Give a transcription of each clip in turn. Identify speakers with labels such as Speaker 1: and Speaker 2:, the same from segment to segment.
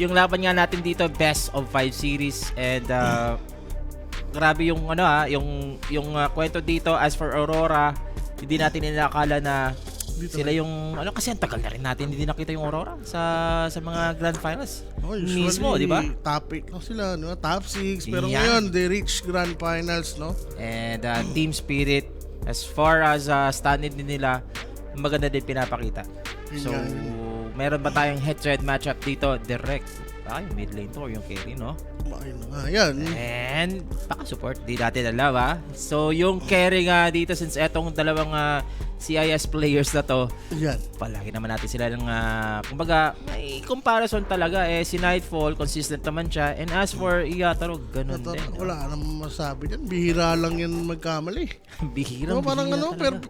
Speaker 1: yung laban nga natin dito, best of 5 series. And grabe yung kwento dito. As for Aurora, hindi natin inakala na dito sila yung kasi ang tagal na rin natin hindi nakita yung Aurora sa mga grand finals. Mismo, di ba?
Speaker 2: Top 8 sila, no? Top 6, pero ngayon they reach grand finals, no?
Speaker 1: And team spirit, as far as standing din nila, maganda din pinapakita. So, meron ba tayong head-to-head matchup dito? Direct. Mid lane to or yung carry, no?
Speaker 2: Ayan.
Speaker 1: And paka-support, di natin alam, So, yung carry nga dito, since etong dalawang CIS players na to,
Speaker 2: yan.
Speaker 1: Palagi naman natin sila ng kumbaga, may comparison talaga. Si Nightfall, consistent naman siya. And as for Iyataro, ganun din.
Speaker 2: Wala namang masabi dyan. Bihira lang yan magkamali.
Speaker 1: Bihira
Speaker 2: parang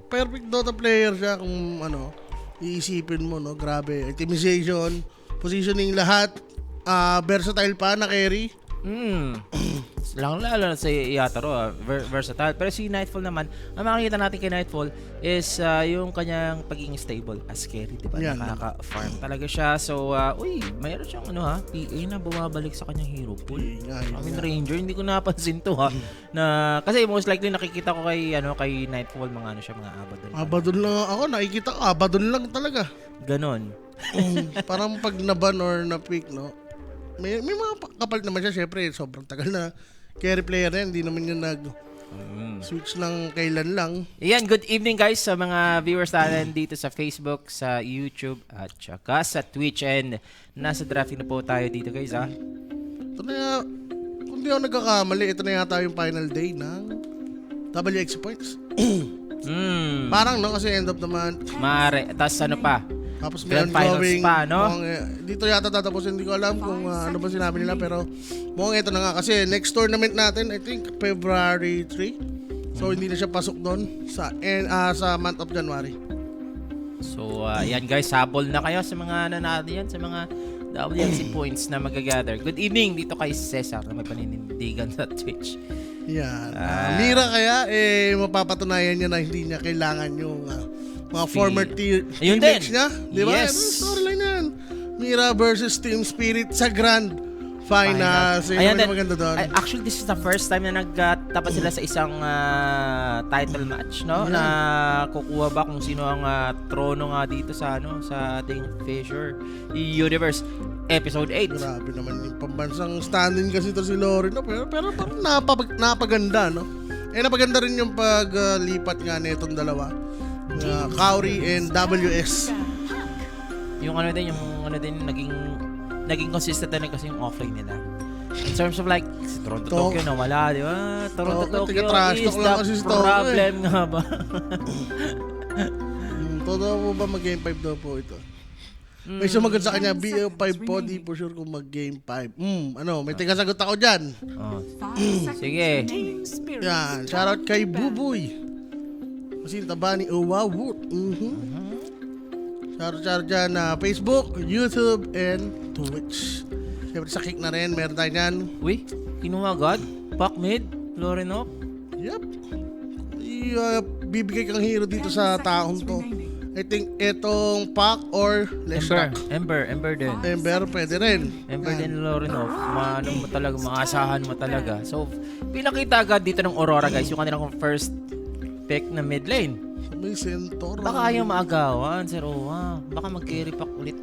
Speaker 2: perfect Dota player siya kung iisipin mo, no? Grabe. Optimization, positioning lahat. Versatile pa na carry.
Speaker 1: Lalo na sa Iyataro, versatile. Pero si Nightfall naman, ang makikita natin kay Nightfall is yung kanyang pagiging stable as carry, diba? Nakaka-farm talaga siya. So, mayroon siyang PA na bumabalik sa kanyang hero pool. Ranger, hindi ko napansin to na, kasi most likely nakikita ko kay Nightfall, mga mga Abaddon.
Speaker 2: Abaddon lang ako, nakikita ko, Abaddon lang talaga.
Speaker 1: Ganon.
Speaker 2: Parang pag naban or na-pick, no? May mga kapalit naman siya, syempre, sobrang tagal na carry player yan, hindi naman yung switch ng kailan lang.
Speaker 1: Ayan, good evening guys sa mga viewers natin dito sa Facebook, sa YouTube, at saka sa Twitch. And nasa drafting na po tayo dito guys,
Speaker 2: Ito na, kung di ako nagkakamali, ito na yata yung final day ng WX points. Parang, no? Kasi end of the month.
Speaker 1: Maaari. Tapos
Speaker 2: Tapos
Speaker 1: grand finals pa, no?
Speaker 2: Dito yata tatapos, hindi ko alam kung ano ba sinabi nila, pero mukhang ito na nga. Kasi next tournament natin, I think February 3. So hindi na siya pasok doon sa month of January.
Speaker 1: So yan guys, habol na kayo sa mga nanalo yan, sa mga WXC points na magagather. Good evening dito kay Cesar na may paninindigan sa Twitch.
Speaker 2: Yan. Mira kaya, mapapatunayan niya na hindi niya kailangan yung mga former teammates niya. Di ba?
Speaker 1: Yes.
Speaker 2: Storyline yan. Mira versus Team Spirit sa Grand Finals.
Speaker 1: Ayan din.
Speaker 2: Maganda doon.
Speaker 1: Actually, this is the first time na nagtapat sila sa isang title match, no?
Speaker 2: Yeah.
Speaker 1: Na kukuha ba kung sino ang trono nga dito sa sa ating Fissure Universe Episode 8.
Speaker 2: Grabe naman yung pambansang standing kasi ito si Lori, no? Pero parang napaganda, no? Napaganda rin yung paglipat nga nitong dalawa. Kauri and WS.
Speaker 1: Yung naging consistent na kasi yung offline nila. In terms of like, Toronto Tokyo na wala, di ba? Toronto Tokyo is the problem nga ba?
Speaker 2: Totoo mo ba mag-game 5 daw po ito? May sumagot sa kanya, BO5 po, di po sure kung mag-game 5. May tigasagot ako dyan.
Speaker 1: Sige.
Speaker 2: Yan, shoutout kay Buboy. Masinta ba ni Owawut? Shoutout dyan na Facebook, YouTube, and Twitch. Siyempre sa Kick na rin, meron tayo dyan.
Speaker 1: Uy, kinuha agad? Pac mid? Lorenok?
Speaker 2: Yep. Bibigay kang hero dito sa taong to. I think itong Pac or Leshrac.
Speaker 1: Ember din.
Speaker 2: Ember, pwede rin.
Speaker 1: Ember din Lorenov. Maasahan mo talaga. So, pinakita agad dito ng Aurora guys, yung kanilang first pick na mid lane.
Speaker 2: May Centaur.
Speaker 1: Baka ayaw maagawan, Sir Owa. Baka mag-carry pack ulit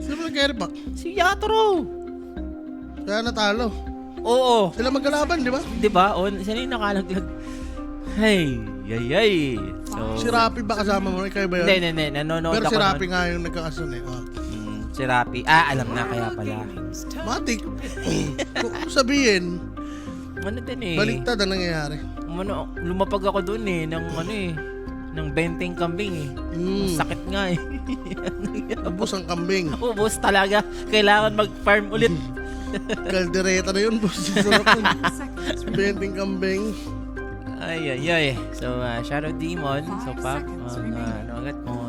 Speaker 2: Sino mag-carry pack?
Speaker 1: Si Yatoro.
Speaker 2: Kaya natalo.
Speaker 1: Oo.
Speaker 2: Sila magkalaban, di ba?
Speaker 1: Di ba? Sino yung nakalaglag? Hey, yay. So,
Speaker 2: si Rapi ba kasama mo? Ikaw ba yun?
Speaker 1: Hindi. Nanonood
Speaker 2: pero
Speaker 1: ako.
Speaker 2: Pero si Rapi nga yung nagkakasun eh.
Speaker 1: Si Rapi. Alam na kaya pala.
Speaker 2: Matik. Kung sabihin, baliktad ang nangyayari.
Speaker 1: Lumapag ako doon ng benteng kambing Sakit nga
Speaker 2: Ubus ang kambing.
Speaker 1: Ubus talaga. Kailangan mag-farm ulit.
Speaker 2: Kaldereta na yun, boss. Benteng kambing.
Speaker 1: Ay. So, Shadow Demon. So, Pac, agad mo.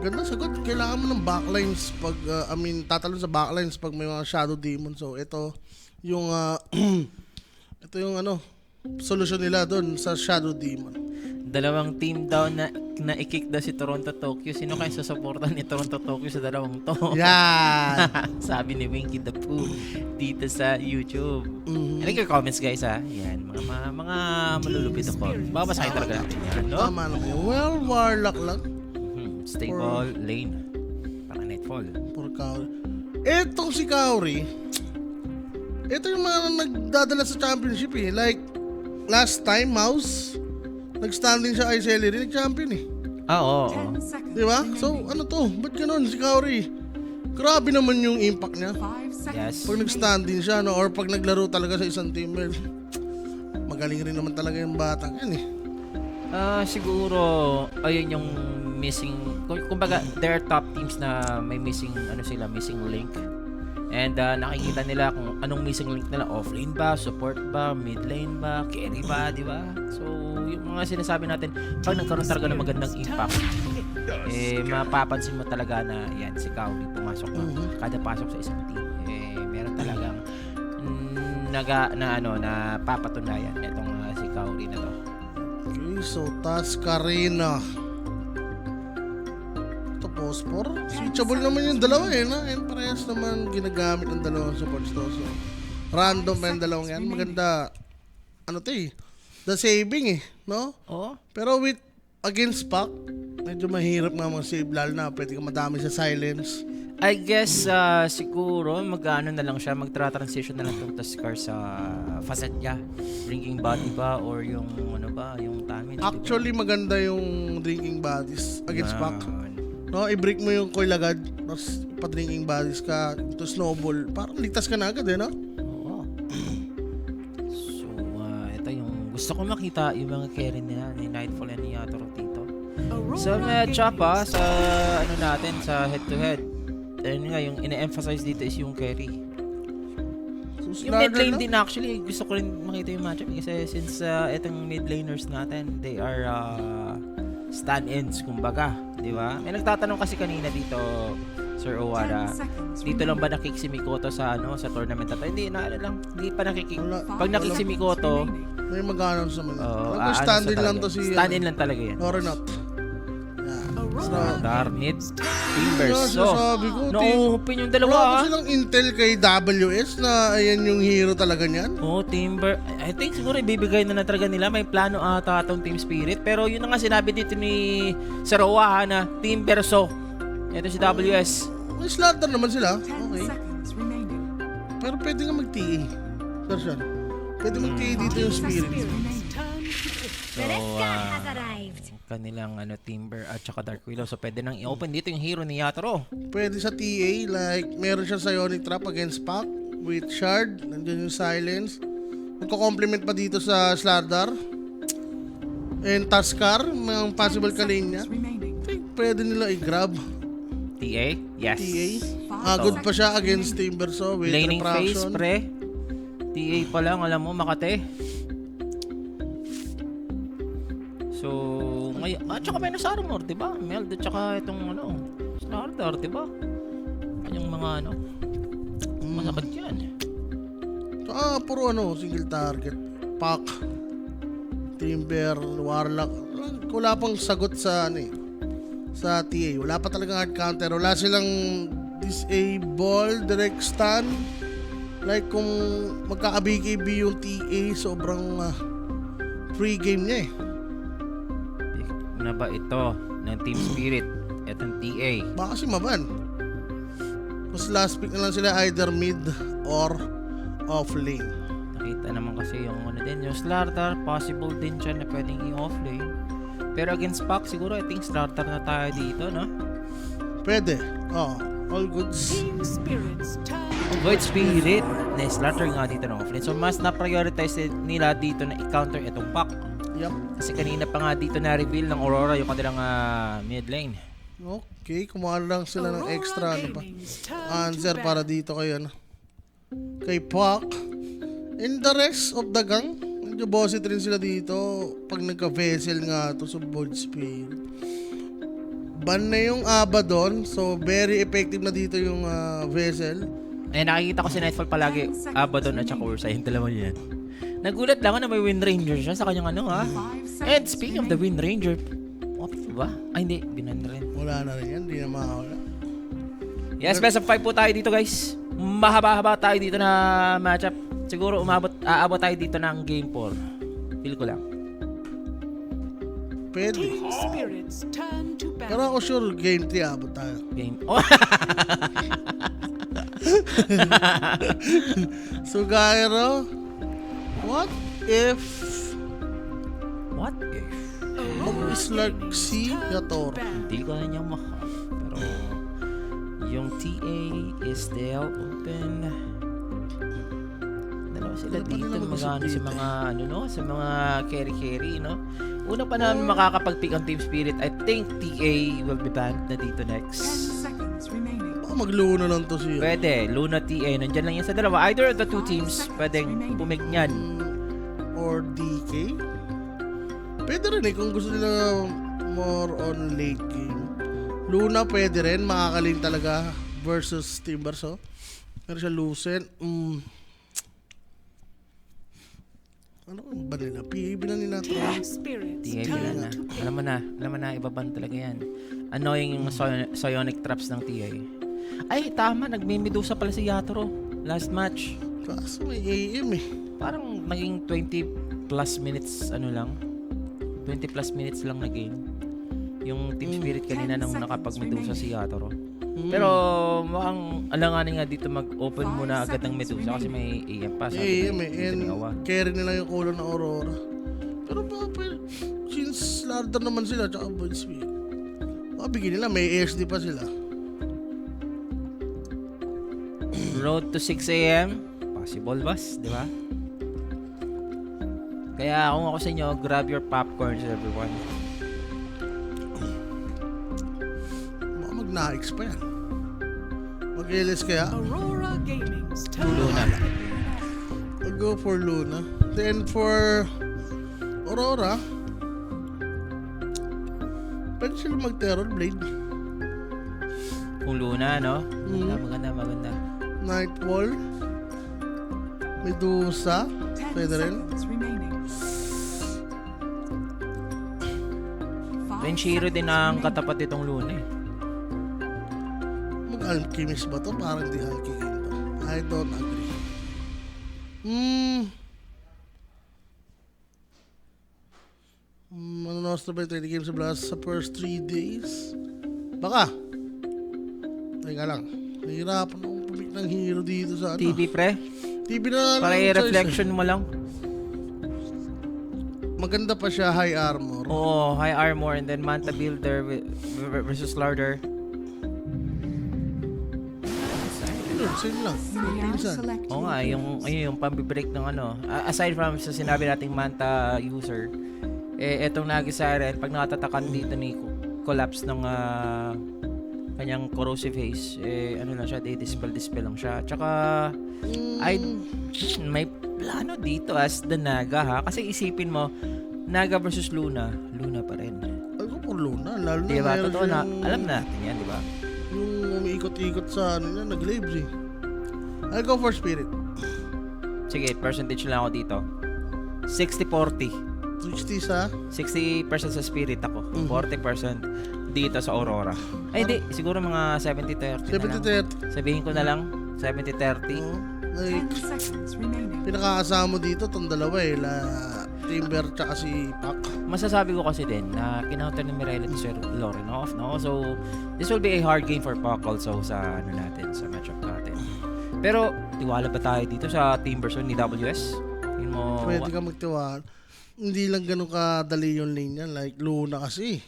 Speaker 2: Ganda sagot. Kailangan mo ng backlines pag, tatalon sa backlines pag may mga Shadow Demon. So, ito yung solusyon nila doon sa Shadow Demon.
Speaker 1: Dalawang team daw na i-kick daw si Toronto Tokyo. Sino kayo susuportan ni Toronto Tokyo sa dalawang to?
Speaker 2: Yan!
Speaker 1: Sabi ni Winky the Pooh dito sa YouTube. Like your comments guys ha. Yan, mga malulupit ako. Babasahin talaga natin yan, no?
Speaker 2: Tama naman yun. Well, Warlock lang.
Speaker 1: Stable lane. Para Nightfall.
Speaker 2: For Kaori. Etong si Kaori, ito yung mga nagdadala sa championship eh. Like, last time, Mouse, nag-standing siya kay Celery, nag-champion eh.
Speaker 1: Oo.
Speaker 2: Di ba? So, ano to? Ba't ganun si Kaori? Grabe naman yung impact niya.
Speaker 1: Yes.
Speaker 2: Pag nag-standing siya, no? Or pag naglaro talaga sa isang team, well, magaling rin naman talaga yung batang yan eh.
Speaker 1: Siguro, ayun yung missing, kumbaga, there are top teams na may missing, missing link. And nakikita nila kung anong missing link nila. Offlane ba? Support ba? Mid lane ba? Carry ba? Di ba? So, yung mga sinasabi natin, pag nagkaroon talaga ng magandang impact, mapapansin mo talaga na yan, si Kaori pumasok na. Kada pasok sa isang team, meron talagang na papatunayan itong si Kaori na to.
Speaker 2: Okay, so Tascarina. Phosphor. Switchable naman yung dalawa eh, no? And parehas naman ginagamit ng dalawang supports to. So, random pa yung dalawang yan. Maganda, the saving eh, no?
Speaker 1: Oo.
Speaker 2: Pero with, against Pac, medyo mahirap nga mag-save, lalo na pwede ka madami sa silence.
Speaker 1: I guess, siguro, mag-ano na lang siya, mag-transition na lang itong Tuskar sa facet niya. Drinking body ba, or yung, yung damage.
Speaker 2: Actually, maganda yung drinking bodies against Pac. No, i-break mo yung coil agad, tapos pa-drinking bodies ka, to snowball. Parang ligtas ka na agad eh, no?
Speaker 1: Oo. So, ito yung gusto ko makita yung mga carry nila ni Nightfall and ni Yatoro dito. Sa matchup sa natin, sa head-to-head. Ayun nga, yung ina-emphasize dito is yung carry.
Speaker 2: So,
Speaker 1: Yung mid lane din actually, gusto ko rin makita yung matchup kasi since itong mid laners natin, they are stand-ins, kumbaga, di ba? May nagtatanong kasi kanina dito, Sir Owara, dito lang ba nakik si Mikoto sa sa tournament na to? Hindi hindi pa nakikik. Pag nakik si Mikoto,
Speaker 2: may mag-ano sa mga.
Speaker 1: stand-in
Speaker 2: lang to si
Speaker 1: stand-in lang talaga yan.
Speaker 2: Or not.
Speaker 1: Darnid Timbers. So, no-open yung
Speaker 2: Wala
Speaker 1: dalawa.
Speaker 2: ko silang intel kay WS na ayan yung hero talaga niyan.
Speaker 1: Timber. I think siguro ibibigay na talaga nila. May plano ata itong Team Spirit. Pero yun na nga sinabi dito ni Sir Owa na Timberso. Ito si WS.
Speaker 2: May slaughter naman sila. Okay. Pero pwede nga mag-TA. Sir, pwede mag-TA dito yung Spirit.
Speaker 1: So, kanilang Timber at saka Dark Willow. So, pwede nang i-open dito yung hero ni Yatoro.
Speaker 2: Pwede sa TA, like, meron siya Psionic Trap against Pac with Shard. Nandiyan yung Silence. Magko-complement pa dito sa Slardar. And Tuskar, may possible ka-lane niya. I think pwede nila i-grab.
Speaker 1: TA? Yes.
Speaker 2: TA. Good pa siya against Timberso with
Speaker 1: laning phase,
Speaker 2: refraction.
Speaker 1: pre. TA pa lang, alam mo, Makate. So, ngayon, tsaka may nasa armor, diba? Meld, tsaka itong Slardar, diba? Yung mga masakit yan.
Speaker 2: Puro single target. Pac, Timber, Warlock. Wala pang sagot sa sa TA. Wala pa talagang hard counter. Wala silang disable, direct stun. Like kung magkaka-BKB yung TA, sobrang free game niya eh.
Speaker 1: Na ba ito ng Team Spirit? Itong TA.
Speaker 2: Baka si Maban. Mas last pick na lang sila either mid or off lane.
Speaker 1: Nakita naman kasi yung yung Slardar, possible din siya na pwedeng i-off lane. Pero against Pac, siguro I think Slardar na tayo dito, no?
Speaker 2: Pwede. All goods.
Speaker 1: Void Spirit. Na Slardar nga dito ng off lane. So mas na-prioritize nila dito na i-counter itong Pac.
Speaker 2: Yup.
Speaker 1: Kasi kanina pa nga dito na-reveal ng Aurora yung kanilang mid lane.
Speaker 2: Okay, kumuha lang sila ng extra answer para dito kay Pac. And the rest of the gang, medyo bossit rin sila dito pag nagka-vessel nga to sa Void Spirit. Ban na yung Abaddon, so very effective na dito yung vessel.
Speaker 1: Nakikita ko si Nightfall palagi, Abaddon at saka Ursa, yung dalawa yan. Nagulat lang ako na may Wind Ranger siya sa kanyang ano ha. And speaking of the Wind Ranger, what ba? Ay hindi, binan rin.
Speaker 2: Wala na rin yan, hindi na makakawala.
Speaker 1: Yes, best of 5 po tayo dito guys. Mahaba-haba tayo dito na matchup. Siguro aabot tayo dito ng game 4. Feel ko lang.
Speaker 2: Pwede.
Speaker 3: Spirits turn to battle.
Speaker 2: Pero ako sure, game 3 abot tayo.
Speaker 1: Game. Oh.
Speaker 2: Sugairo, what if
Speaker 1: What if?
Speaker 2: mag-slug si Yatoro?
Speaker 1: Hindi ko na niya pero yung TA is still open. Dalawa sila
Speaker 2: Ano pa
Speaker 1: dito
Speaker 2: nila
Speaker 1: magano sa
Speaker 2: mag-isip
Speaker 1: mga ano no, sa mga carry no. Una pa namin makakapag-pick on Team Spirit. I think TA will be banned na dito
Speaker 3: 10
Speaker 1: next.
Speaker 3: seconds remaining.
Speaker 2: Baka magluna lang to siya.
Speaker 1: Pwede, Luna TA. Nandyan lang yan sa dalawa. Either of the two teams pwedeng pumig niyan.
Speaker 2: Or DK? Pwede rin kung gusto nila more on late game. Luna pwede rin, makakalin talaga versus Timbers, oh. Pero siya Lucent, ano ba nila? PAB na nila to.
Speaker 3: Spirits
Speaker 1: TA
Speaker 3: turn
Speaker 1: na.
Speaker 3: to
Speaker 1: Alam mo na, ibaban talaga yan. Annoying yung psionic traps ng TA. Ay, tama, nagme-medusa pala si Yatoro last match.
Speaker 2: Kaso may AM eh.
Speaker 1: Parang naging 20 plus minutes lang 20 plus minutes lang na game yung Team Spirit kanina nang nakapag-medusa si Yatoro. Pero mukhang alanganin nga dito mag-open muna agad ng medusa kasi may AM pa.
Speaker 2: May AM eh.
Speaker 1: Dito
Speaker 2: And
Speaker 1: ni Awa.
Speaker 2: carry nila yung kulon ng Aurora. Pero baka since ladder naman sila tsaka Void Spirit, baka bigyan nila, may ASD pa sila.
Speaker 1: Road to 6 AM possible boss, di ba? Kaya kung ako sa inyo, grab your popcorns everyone.
Speaker 2: Baka mag-naix pa yan. Mag-LS kaya?
Speaker 3: Aurora Gaming's turn.
Speaker 1: Luna.
Speaker 2: I'll go for Luna. Then for Aurora, pwede sila mag-Terror Blade.
Speaker 1: Kung Luna, no? Maganda.
Speaker 2: Nightwall, Medusa,
Speaker 3: 10
Speaker 2: pwede rin.
Speaker 3: seconds remaining.
Speaker 1: Renshiro din ang katapat itong Luna eh.
Speaker 2: Mag-Alchemist ba to? Parang di Alchemist to. I don't agree. Manonos na ba yung 20 games sa Blast sa first 3 days? Baka. Teka lang. Nahihirapan akong pumik ng hero dito sa ano.
Speaker 1: TV pre,
Speaker 2: TV na lang.
Speaker 1: para
Speaker 2: yung choice,
Speaker 1: i-reflection mo lang.
Speaker 2: Maganda pa siya, high armor.
Speaker 1: Oo, high armor and then Manta Builder versus Larder.
Speaker 2: Same lang. Pinsan.
Speaker 1: Oo nga, yung pambibreak ng ano. Aside from sa sinabi nating Manta user, etong Nagi-Siren, pag nakatatakan dito ni collapse ng kanyang corrosive haze, ano lang siya, dispel lang siya. Tsaka, may plano dito as the Naga ha. Kasi isipin mo, Naga versus Luna pa rin.
Speaker 2: Ay ko for Luna. Lalo na
Speaker 1: Diba?
Speaker 2: meron
Speaker 1: Totoo na.
Speaker 2: siyang-
Speaker 1: Alam natin yan, diba?
Speaker 2: Yung umiikot-ikot sa ano niya, nag-lives eh. I'll go for Spirit.
Speaker 1: Sige, percentage lang ako dito. 60-40.
Speaker 2: 60 sa
Speaker 1: 60% sa Spirit ako. 40% dito sa Aurora. Ay, hindi. Siguro mga 70-30 na lang.
Speaker 2: 70-30.
Speaker 1: Sabihin ko na lang, 70-30.
Speaker 2: Oh, like,
Speaker 3: 10 seconds remaining.
Speaker 2: pinakakasama dito itong dalawa eh. Timber tsaka si Pac.
Speaker 1: Masasabi ko kasi din na kinounter ni Mirella to Sir Lorinov, no? So, this will be a hard game for Pac also sa ano natin, sa matchup natin. Pero, tiwala ba tayo dito sa Team version ni WS? Tingin mo,
Speaker 2: Pwede ka magtiwala. Hindi lang ganun kadali yung lane yan. Like Luna kasi.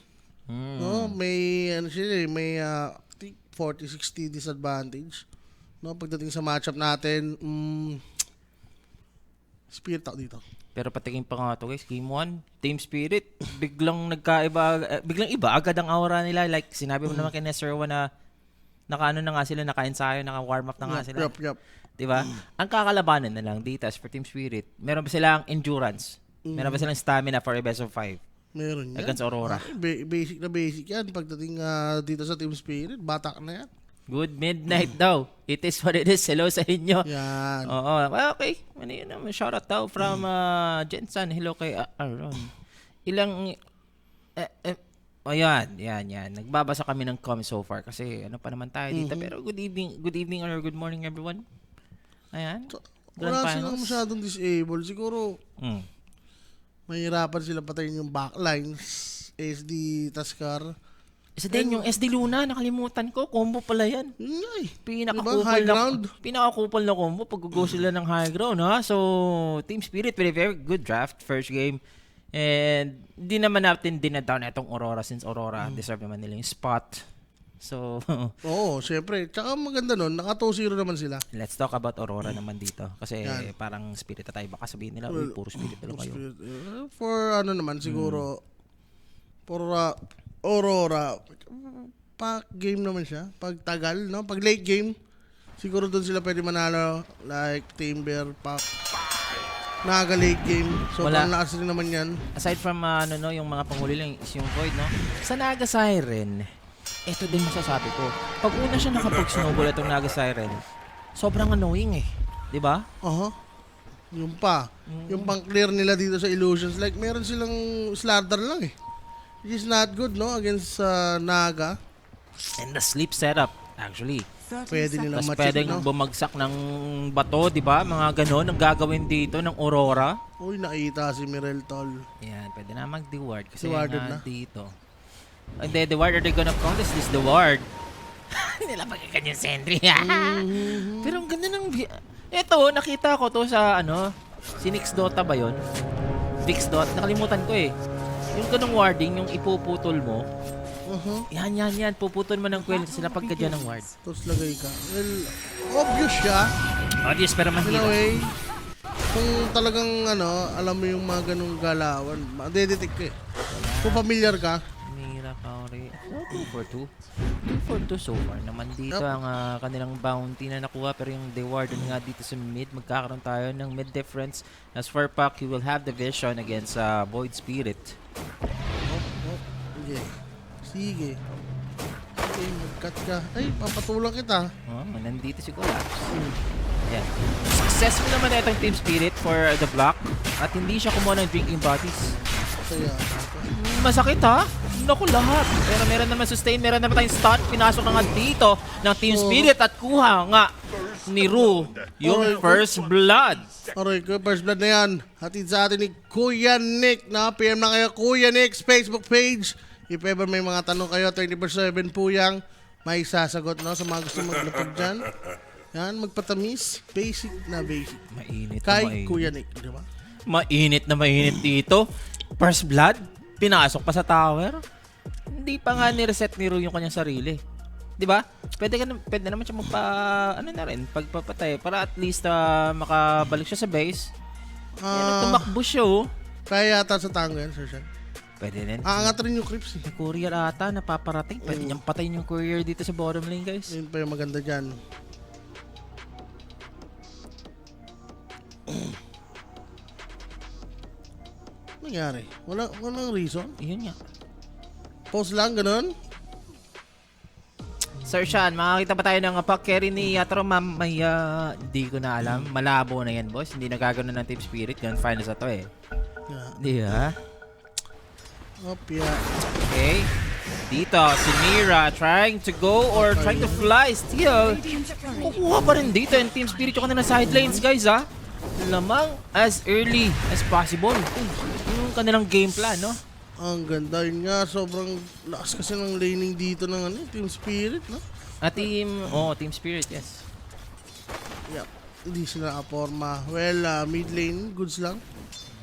Speaker 2: No? May ano siya eh, may 40-60 disadvantage. No? Pagdating sa matchup natin, Spirit ako dito.
Speaker 1: Pero patingin pa nga to guys, Game 1, Team Spirit, biglang nagkaiba, biglang iba agad ang aura nila. Like, sinabi mo naman kay Nesserwa na naka-ano na nga sila, naka-ensayo, naka-warm up na nga sila.
Speaker 2: Yup.
Speaker 1: Diba? Ang kakalabanan na lang dito as for Team Spirit, meron ba silang endurance? Meron ba silang stamina for a best of 5
Speaker 2: Meron yan.
Speaker 1: against Aurora?
Speaker 2: Basic na basic yan. Pagdating dito sa Team Spirit, batak na yan.
Speaker 1: Good midnight daw. It is what it is. Hello sa inyo.
Speaker 2: Yan.
Speaker 1: Oo. Okay. Ano yun naman? Shoutout daw from Jensen. Hello kay Aaron. Ilang... yan. Nagbabasa kami ng comments so far kasi ano pa naman tayo dito. Pero good evening or good morning everyone. Ayan. Grand
Speaker 2: Wala
Speaker 1: Finals.
Speaker 2: silang masyadong disable. Siguro,
Speaker 1: Mm.
Speaker 2: mahirapan sila patayin yung backlines. SD, Taskar.
Speaker 1: Isa din yung SD Luna. Nakalimutan ko. Combo pala yan.
Speaker 2: Yun nga eh.
Speaker 1: Pinakakupal
Speaker 2: High ground?
Speaker 1: Pinakakupal na combo pag go sila ng high ground, ha? So, Team Spirit with a very good draft first game. And di naman natin dinadown itong Aurora since Aurora deserve naman nila yung spot. So,
Speaker 2: Oo, syempre. Tsaka maganda nun, naka 2-0 naman sila.
Speaker 1: let's talk about Aurora naman dito. Kasi
Speaker 2: Yan.
Speaker 1: parang Spirit na tayo. Baka sabihin nila, uy, puro Spirit na lang kayo.
Speaker 2: For ano naman, siguro, for Aurora, pack game naman siya. Pag tagal, no? Pag late game, siguro doon sila pwede manalo. Like, Timber, pack. Naga late game. So,
Speaker 1: Wala.
Speaker 2: panlakas rin naman yan.
Speaker 1: Aside from yung mga panghuli lang is yung Void, no? Sa Naga Siren, ito din masasabi ko. Pag una siya nakapag-snowball itong Naga Siren, sobrang annoying eh. 'Di ba?
Speaker 2: Aha. Yung pa. Yung pang-clear nila dito sa Illusions. Like, meron silang slardar lang eh. Which is not good, no? Against Naga.
Speaker 1: And the sleep setup, actually.
Speaker 3: 30
Speaker 2: Pwede
Speaker 3: seconds.
Speaker 2: nilang
Speaker 1: Tapos
Speaker 2: ma-check,
Speaker 1: pwedeng
Speaker 2: no?
Speaker 1: bumagsak ng bato, 'di ba? Mga ganon ang gagawin dito ng Aurora.
Speaker 2: Uy, nakita si Mirel Tol.
Speaker 1: Yan, pwede na mag-deward kasi
Speaker 2: Dewarded
Speaker 1: nga
Speaker 2: na.
Speaker 1: dito. Hindi, Deward, are they gonna contest this Deward? Nila pagkakan yung sentry. Pero ang ganda ng... Ito, nakita ko to sa si Nix Dota ba yun? Vix Dot, nakalimutan ko eh. Yung ganung warding, yung ipuputol mo, yan, puputol mo ng kwento sila pagkadyan ng ward.
Speaker 2: Tapos lagay ka. Well, obvious siya.
Speaker 1: Obvious, pero
Speaker 2: In a
Speaker 1: mahirap.
Speaker 2: way, kung talagang alam mo yung mga ganung galawan, madedetect ka eh. Kung familiar ka,
Speaker 1: Mira Kauri. 2 for 2. 2 for 2 so far. Naman dito
Speaker 2: Yup.
Speaker 1: ang kanilang bounty na nakuha. Pero yung Deward nga dito sa mid, magkakaroon tayo ng mid difference. As for Puck, he will have the vision against Void Spirit.
Speaker 2: sige. Sige. Okay, mag-cut ka. Ay, papatulang kita.
Speaker 1: Oh, nandito si Collapse. Ayan. Successful naman na itong Team Spirit for the block. At hindi siya kumuha ng drinking bodies.
Speaker 2: Kaya,
Speaker 1: Masakit ha? Naku lahat. Pero meron naman sustain, meron naman tayong stun. Pinasok na nga dito ng Team Spirit at kuha nga ni Ru yung first blood.
Speaker 2: aroy ko, first blood na yan. Hatid sa atin ni Kuya Nick. Na PM na kayo, Kuya Nick's Facebook page. If ever may mga tanong kayo, 24/7 po yang may sasagot, no? Sa mga gusto maglapag dyan. Yan, magpatamis. Basic na basic.
Speaker 1: Mainit na
Speaker 2: Kay
Speaker 1: mainit.
Speaker 2: Kuya Nick, di ba?
Speaker 1: Mainit na mainit dito. First blood, pinasok pa sa tower. Hindi pa nga ni-reset ni Ru yung kanyang sarili. 'Di ba? Pwede naman siya na rin, pagpapatay para at least makabalik siya sa base. Yan, tumakbo siya oh.
Speaker 2: Kaya yata sa tango yan, Sir Sean.
Speaker 1: Pwede din.
Speaker 2: Aangat rin yung creeps.
Speaker 1: May courier ata na paparating. Pwede niyang patayin yung courier dito sa bottom lane, guys.
Speaker 2: Yun pa yung maganda dyan. Nangyari? Walang reason?
Speaker 1: Yun nga.
Speaker 2: Pause lang, ganun?
Speaker 1: Sir Sean, makakita pa tayo ng pack carry ni Yatro mamaya. Hindi ko na alam. Malabo na yan, boss. Hindi nagagano ng Team Spirit. Ganun finals na to eh.
Speaker 2: Yeah.
Speaker 1: Di ba?
Speaker 2: Opya.
Speaker 1: Okay. Dito, si Mira trying to go or trying to fly still. Kukuha pa rin dito yung Team Spirit yung kanilang sidelines, guys, ha? Lamang as early as possible. Yung kanilang game plan, no?
Speaker 2: Ang ganda yun nga. Sobrang lakas kasi ng laning dito ng Team Spirit, no?
Speaker 1: Team Spirit, yes.
Speaker 2: Yep. Hindi sila aporma. Well, mid lane, goods lang.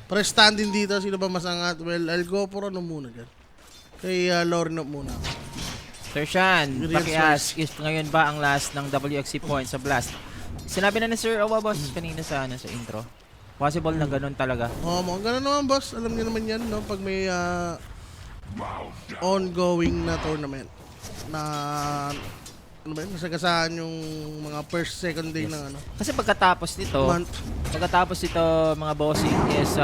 Speaker 2: Press stand din dito. Sino ba mas angat? Well, I'll go for muna dyan. Kay Lorno muna.
Speaker 1: Sir Sean,
Speaker 2: Real
Speaker 1: paki-ask if ngayon ba ang last ng WXC points sa Blast. Sinabi na ni Sir Owa, boss, kanina sa intro. Possible na ganun talaga.
Speaker 2: Mga ganun naman, boss. Alam niyo naman yan, no? Pag may ongoing na tournament na nasagasaan yung mga first, second day ng
Speaker 1: Kasi pagkatapos nito,
Speaker 2: month.
Speaker 1: mga bossing is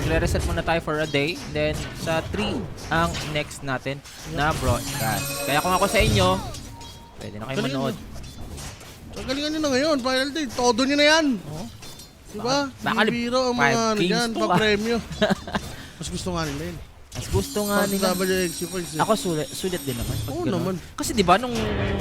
Speaker 1: magre-reset muna tayo for a day. Then sa 3 ang next natin na broadcast. Kaya kung ako sa inyo, pwede na kayo
Speaker 2: Kanina.
Speaker 1: manood.
Speaker 2: Ang galingan nyo na ngayon, final day. Todo nyo na yan.
Speaker 1: Oh.
Speaker 2: Diba?
Speaker 1: Baka
Speaker 2: Biro ang
Speaker 1: 5
Speaker 2: mga ano
Speaker 1: games
Speaker 2: dyan,
Speaker 1: to,
Speaker 2: pa-premyo. Mas gusto nga nila yun.
Speaker 1: Mas gusto nga
Speaker 2: Pag
Speaker 1: nila.
Speaker 2: WXC points.
Speaker 1: Ako sulit din naman. Pag
Speaker 2: Oo
Speaker 1: ganun.
Speaker 2: naman.
Speaker 1: Kasi di ba nung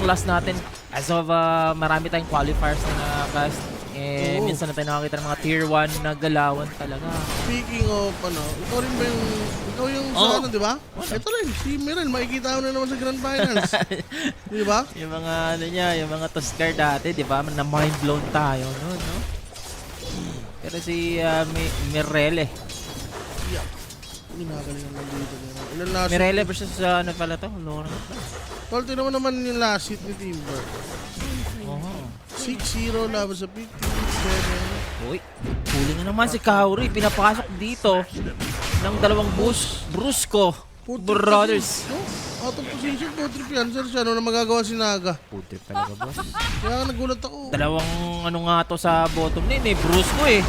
Speaker 1: last natin, as of marami tayong qualifiers na nakakast,
Speaker 2: Oo.
Speaker 1: minsan na tayo nakakita ng mga tier 1 na galawan talaga.
Speaker 2: Speaking of, ikaw rin ba yung, ikaw yung
Speaker 1: Oo.
Speaker 2: sa ano, di ba? Ito rin, si Mirel, makikita ko na naman sa Grand Finals. Di ba?
Speaker 1: Yung mga ano niya, yung mga Tuskar dati, di ba? Na mind blown tayo noon, no? Pero si Mirele.
Speaker 2: Yeah. Ginagalingan lang dito. Ilan last
Speaker 1: Mirele versus ano pala to? Lorna.
Speaker 2: Tol, tino mo naman yung last hit ni Timber.
Speaker 1: Oh.
Speaker 2: 6-0 laban sa 57.
Speaker 1: Uy, huli na naman si Kauri. Pinapasok dito ng dalawang Brusco Brothers.
Speaker 2: Out of position, po trip yan. Sir, siya, ano na magagawa si Naga?
Speaker 1: Puti talaga, boss.
Speaker 2: Kaya nagulat ako.
Speaker 1: Dalawang ano nga to sa bottom lane eh. Brusco eh.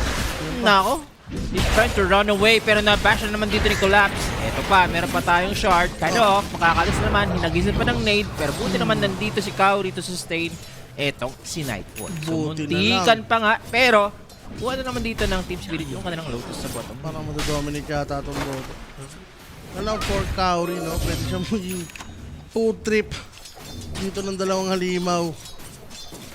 Speaker 1: Nako. He's trying to run away pero na-bash na naman dito ni Collapse. Eto pa, meron pa tayong shard. Kind of, makakalis naman. Hinagisan pa ng nade. Pero buti naman nandito si Kauri to sustain. Etong si Nightfall. So,
Speaker 2: Buti na
Speaker 1: muntikan
Speaker 2: lang.
Speaker 1: pa nga. Pero, kuha na naman dito ng Team Spirit yung kanilang Lotus sa bottom.
Speaker 2: Parang madadominate yata itong boto. Alam, for Kauri, no? Pwede siya maging food trip dito ng dalawang halimaw.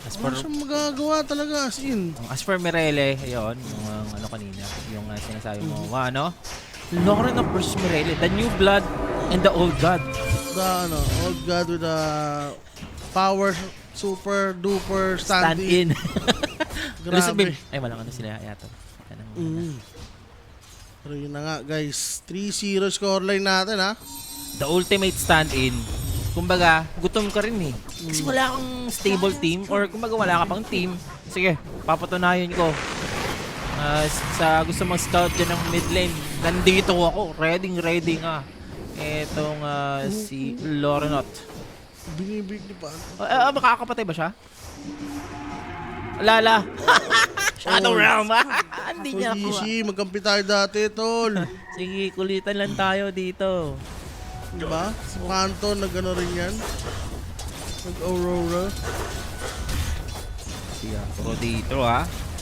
Speaker 1: As for,
Speaker 2: Ano siya magagawa talaga, as in.
Speaker 1: as for Mirele, ayun, yung ano kanina, yung sinasabi mo, ano? Lauren of versus Mirele, the new blood and the old god.
Speaker 2: The, old god with the power, super duper stand in. Grabe.
Speaker 1: Ay, walang ano sila yata.
Speaker 2: Pero yun na nga, guys. 3-0 scoreline natin, ha?
Speaker 1: The ultimate stand-in. Kumbaga, gutom ka rin eh. Kasi wala kang stable team or kumbaga wala ka pang team. Sige, papatunayan ko. Sa gusto mag-scout dyan ng mid lane, nandito ako. Ready nga. Etong si Lorenot.
Speaker 2: Binibig ni pa.
Speaker 1: Makakapatay ba siya? Lala. Shadow Realm. Hindi niya ako.
Speaker 2: Easy, magkampi tayo dati, tol.
Speaker 1: Sige, kulitan lang tayo dito.
Speaker 2: Diba? Si Panto, nag-ano rin yan. Nag-Aurora.
Speaker 1: Siya. Pero dito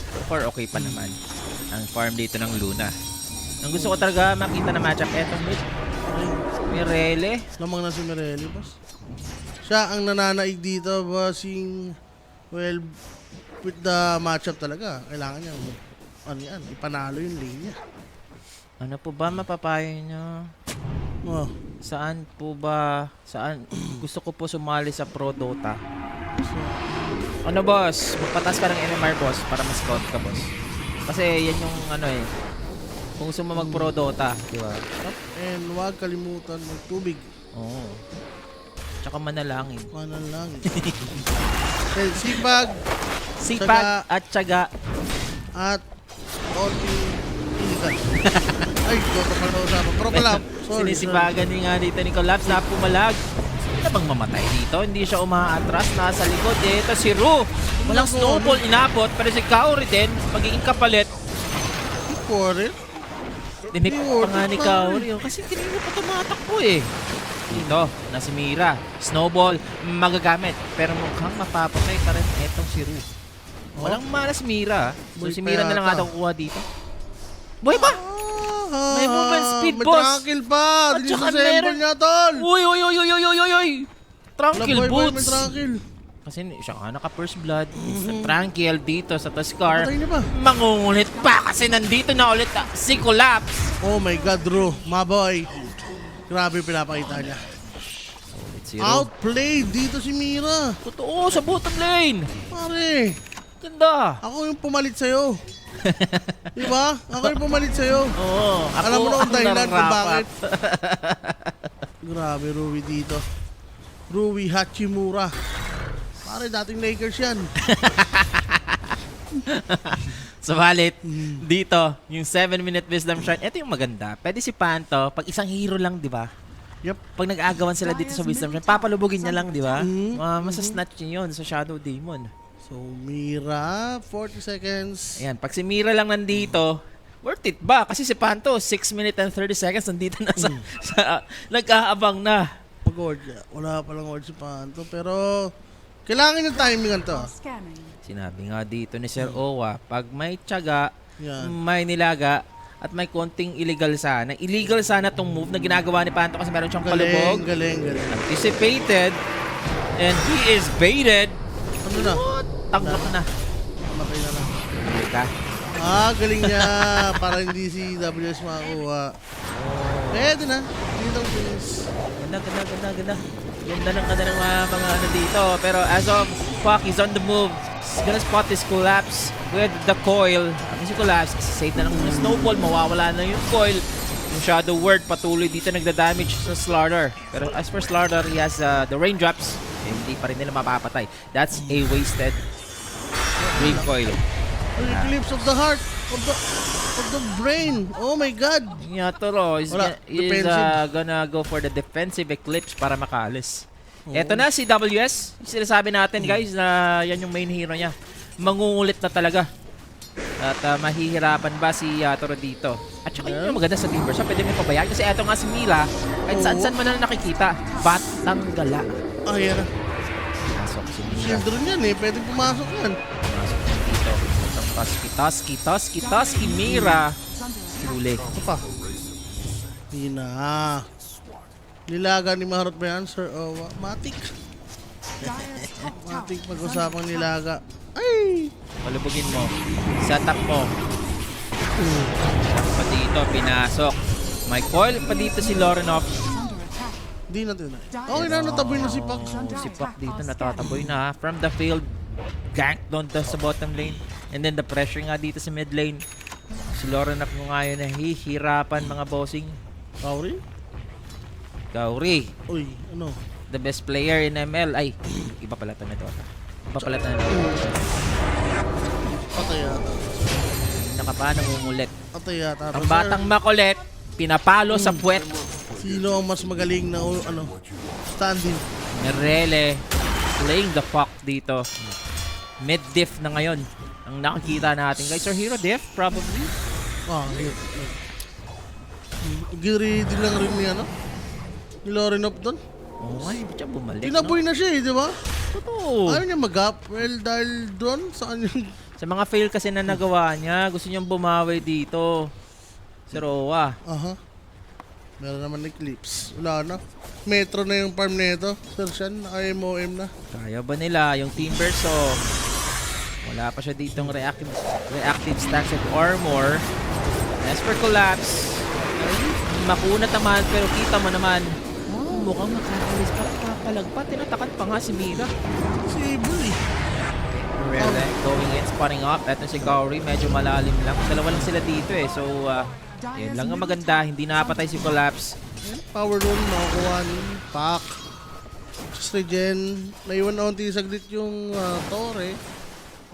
Speaker 1: so far okay pa naman ang farm dito ng Luna. Ang gusto ko talaga makita na matchup etong mid. Mirele.
Speaker 2: Lamang na si Mirelli, boss. Siya ang nananaig dito, bossing. Well, with the matchup talaga, kailangan niya, ano yan, ipanalo yung lane niya.
Speaker 1: Ano po ba mapapayo niyo?
Speaker 2: Oh,
Speaker 1: Saan gusto ko po sumali sa Pro Dota? Ano boss? Magpatas ka ng MMR boss para mas-scout ka boss. Kasi yan yung ano eh. Kung gusto mo mag-Pro Dota, di ba?
Speaker 2: and huwag kalimutan magtubig.
Speaker 1: Oo. Tsaka manalangin.
Speaker 2: Kanan lang. Okay, sipag
Speaker 1: Sipag at tiyaga.
Speaker 2: at konting ilikan. Ay, Dota pala usapan. Pero pala, sorry.
Speaker 1: Sinisipagan ni nga dito ni Collapse na pumalag. Hindi na bang mamatay dito? Hindi siya umaatras. Nasa likod. Ito si Ru. Walang snowball inabot. Pero si Kaori din, magiging kapalit.
Speaker 2: Sorry.
Speaker 1: Dinik pa nga ni Kaori. Kasi hindi mo pa tumatakbo eh. Dito, na si Mira. Snowball, magagamit. Pero mukhang mapapatay pa rin etong si Ru. Walang malas Mira. So
Speaker 2: Boy
Speaker 1: si
Speaker 2: pa
Speaker 1: Mira na lang
Speaker 2: yata.
Speaker 1: ata kukuha dito. Boy pa! May movement speed,
Speaker 2: may
Speaker 1: boss.
Speaker 2: Tranquil pa.
Speaker 1: At
Speaker 2: Hindi
Speaker 1: saka
Speaker 2: sa sample
Speaker 1: meron-
Speaker 2: niya, tol.
Speaker 1: Uy! Tranquil
Speaker 2: Boy, may
Speaker 1: boots!
Speaker 2: tranquil.
Speaker 1: Kasi siya nga naka-first blood. Instant tranquil dito sa Tuskar.
Speaker 2: Patay na ba?
Speaker 1: Mangungulit pa kasi nandito na ulit si Collapse.
Speaker 2: Oh my God, Drew. My boy. Grabe yung pinapakita niya. Outplayed dito si Mira.
Speaker 1: Totoo, sa bottom lane.
Speaker 2: Pare,
Speaker 1: Ganda.
Speaker 2: ako yung pumalit sa'yo. Diba? Ako yung pumalit sa'yo.
Speaker 1: Oo. Ako
Speaker 2: Alam mo na
Speaker 1: ang
Speaker 2: kung dahilan kung
Speaker 1: nararapat.
Speaker 2: bakit. Grabe, Rui dito. Rui Hachimura. Pare, dating Lakers yan.
Speaker 1: Subalit, dito, yung 7-minute wisdom shot, ito yung maganda. Pwede si Panto, pag isang hero lang, di ba?
Speaker 2: Yep.
Speaker 1: Pag nag-aagawan sila dito sa wisdom shot, papalubugin niya lang, di ba?
Speaker 2: Mhm.
Speaker 1: Masasnatch niya yun sa Shadow Demon.
Speaker 2: So, Mira, 40 seconds.
Speaker 1: Ayan, pag si Mira lang nandito, worth it ba? Kasi si Panto, 6 minutes and 30 seconds nandito na sa nag-aabang na.
Speaker 2: Pag-ward. Wala palang ward si Panto. Pero, Kailangan yung timingan to.
Speaker 3: Scanning.
Speaker 1: Sinabi nga dito ni Sir Owa, pag may tiyaga,
Speaker 2: Yan.
Speaker 1: may nilaga, at may konting illegal sana. Illegal sana tong move na ginagawa ni Panto kasi meron siyang palubog.
Speaker 2: Galing.
Speaker 1: Anticipated. And he is baited.
Speaker 2: Ano na?
Speaker 1: Tanggap na.
Speaker 2: Matay na lang.
Speaker 1: Halika.
Speaker 2: Galing niya. Para hindi si WS makakuha. Pwede na. Dito please.
Speaker 1: Ganda. Ganda ng mga ano dito. Pero as of Puck is on the move. He's gonna spot this collapse with the coil. Si collapse, save na ng snowball. Mawawala na yung coil. Yung Shadow Word patuloy dito nagda-damage sa Slaughter. Pero as for Slaughter, he has the raindrops. Hindi pa rin nila mapapatay. That's a wasted recoil.
Speaker 2: Eclipse of the heart. Of the brain. Oh my God.
Speaker 1: Yatoro is
Speaker 2: Wala,
Speaker 1: gonna go for the defensive eclipse para makaalis. Eto na si WS. Yung sinasabi natin guys na yan yung main hero niya. Mangungulit na talaga. At mahihirapan ba si Yatoro dito? At saka yun yung maganda sa Timber. So pwede mo pabayaan. Kasi eto nga si Mila. Kahit saan mo na nakikita. Batang gala.
Speaker 2: Yan na.
Speaker 1: Pasok si Mila.
Speaker 2: Children yan eh. Pwede pumasok yan.
Speaker 1: Pasok na dito. Toski Mira. Huli.
Speaker 2: Ito pa. Hindi na. Nilaga ni Maharot ba yan, Sir Owa? Matik.
Speaker 3: Dire's top tower.
Speaker 2: Matik pag-usapang nilaga. Ay!
Speaker 1: Malubugin mo. Setup mo. Pa dito, pinasok. May coil pa dito si Lorenov.
Speaker 3: Under attack.
Speaker 2: Hindi natin na. Okay na, nataboy na si Pak.
Speaker 1: Si Puck dito natataboy na. From the field, gank doon sa bottom lane. And then the pressure nga dito sa mid lane. Si Lorenov mo nga yun nahihirapan mga bossing.
Speaker 2: Kauri?
Speaker 1: Kauri,
Speaker 2: Uy, ano?
Speaker 1: the best player in ML. Ay, iba pala ito na ito. Iba pala ito na ito.
Speaker 2: Patay yata.
Speaker 1: Naka pa, nangungulit.
Speaker 2: Patay yata.
Speaker 1: Ang batang makulit, pinapalo sa puwet.
Speaker 2: Sino ang mas magaling na standing?
Speaker 1: Nerele playing the puck dito. Mid diff na ngayon. Ang nakikita natin guys, or hero diff probably.
Speaker 2: Yun. Giri din lang rin ni ni Lorenov doon.
Speaker 1: Oh my, ba't siya bumalik,
Speaker 2: Tinaboy na siya di ba?
Speaker 1: Totoo.
Speaker 2: Ayaw niya mag-up. Well, dahil doon, saan yung...
Speaker 1: Sa mga fail kasi na nagawa niya, gusto niyang bumawi dito. Si Roa.
Speaker 2: Meron naman Eclipse. Wala na. Metro na yung farm nito. Sir Sean, IMOM na.
Speaker 1: Kaya ba nila yung Timber? So, wala pa siya ditong reactive stacks of armor. As for collapse, makunat naman pero kita mo naman. Mukhang makakalis pa kapalagpa. Tinatakan pa nga si Mira.
Speaker 2: Si Bully.
Speaker 1: Rele going in, spotting up. Eto si Kauri, medyo malalim lang. Dalawa lang sila dito eh. So, yun lang ang maganda. Hindi napatay si Collapse.
Speaker 2: Power room, nakakuha ni Pak. Just regen. Naiwan na unti saglit yung Torre.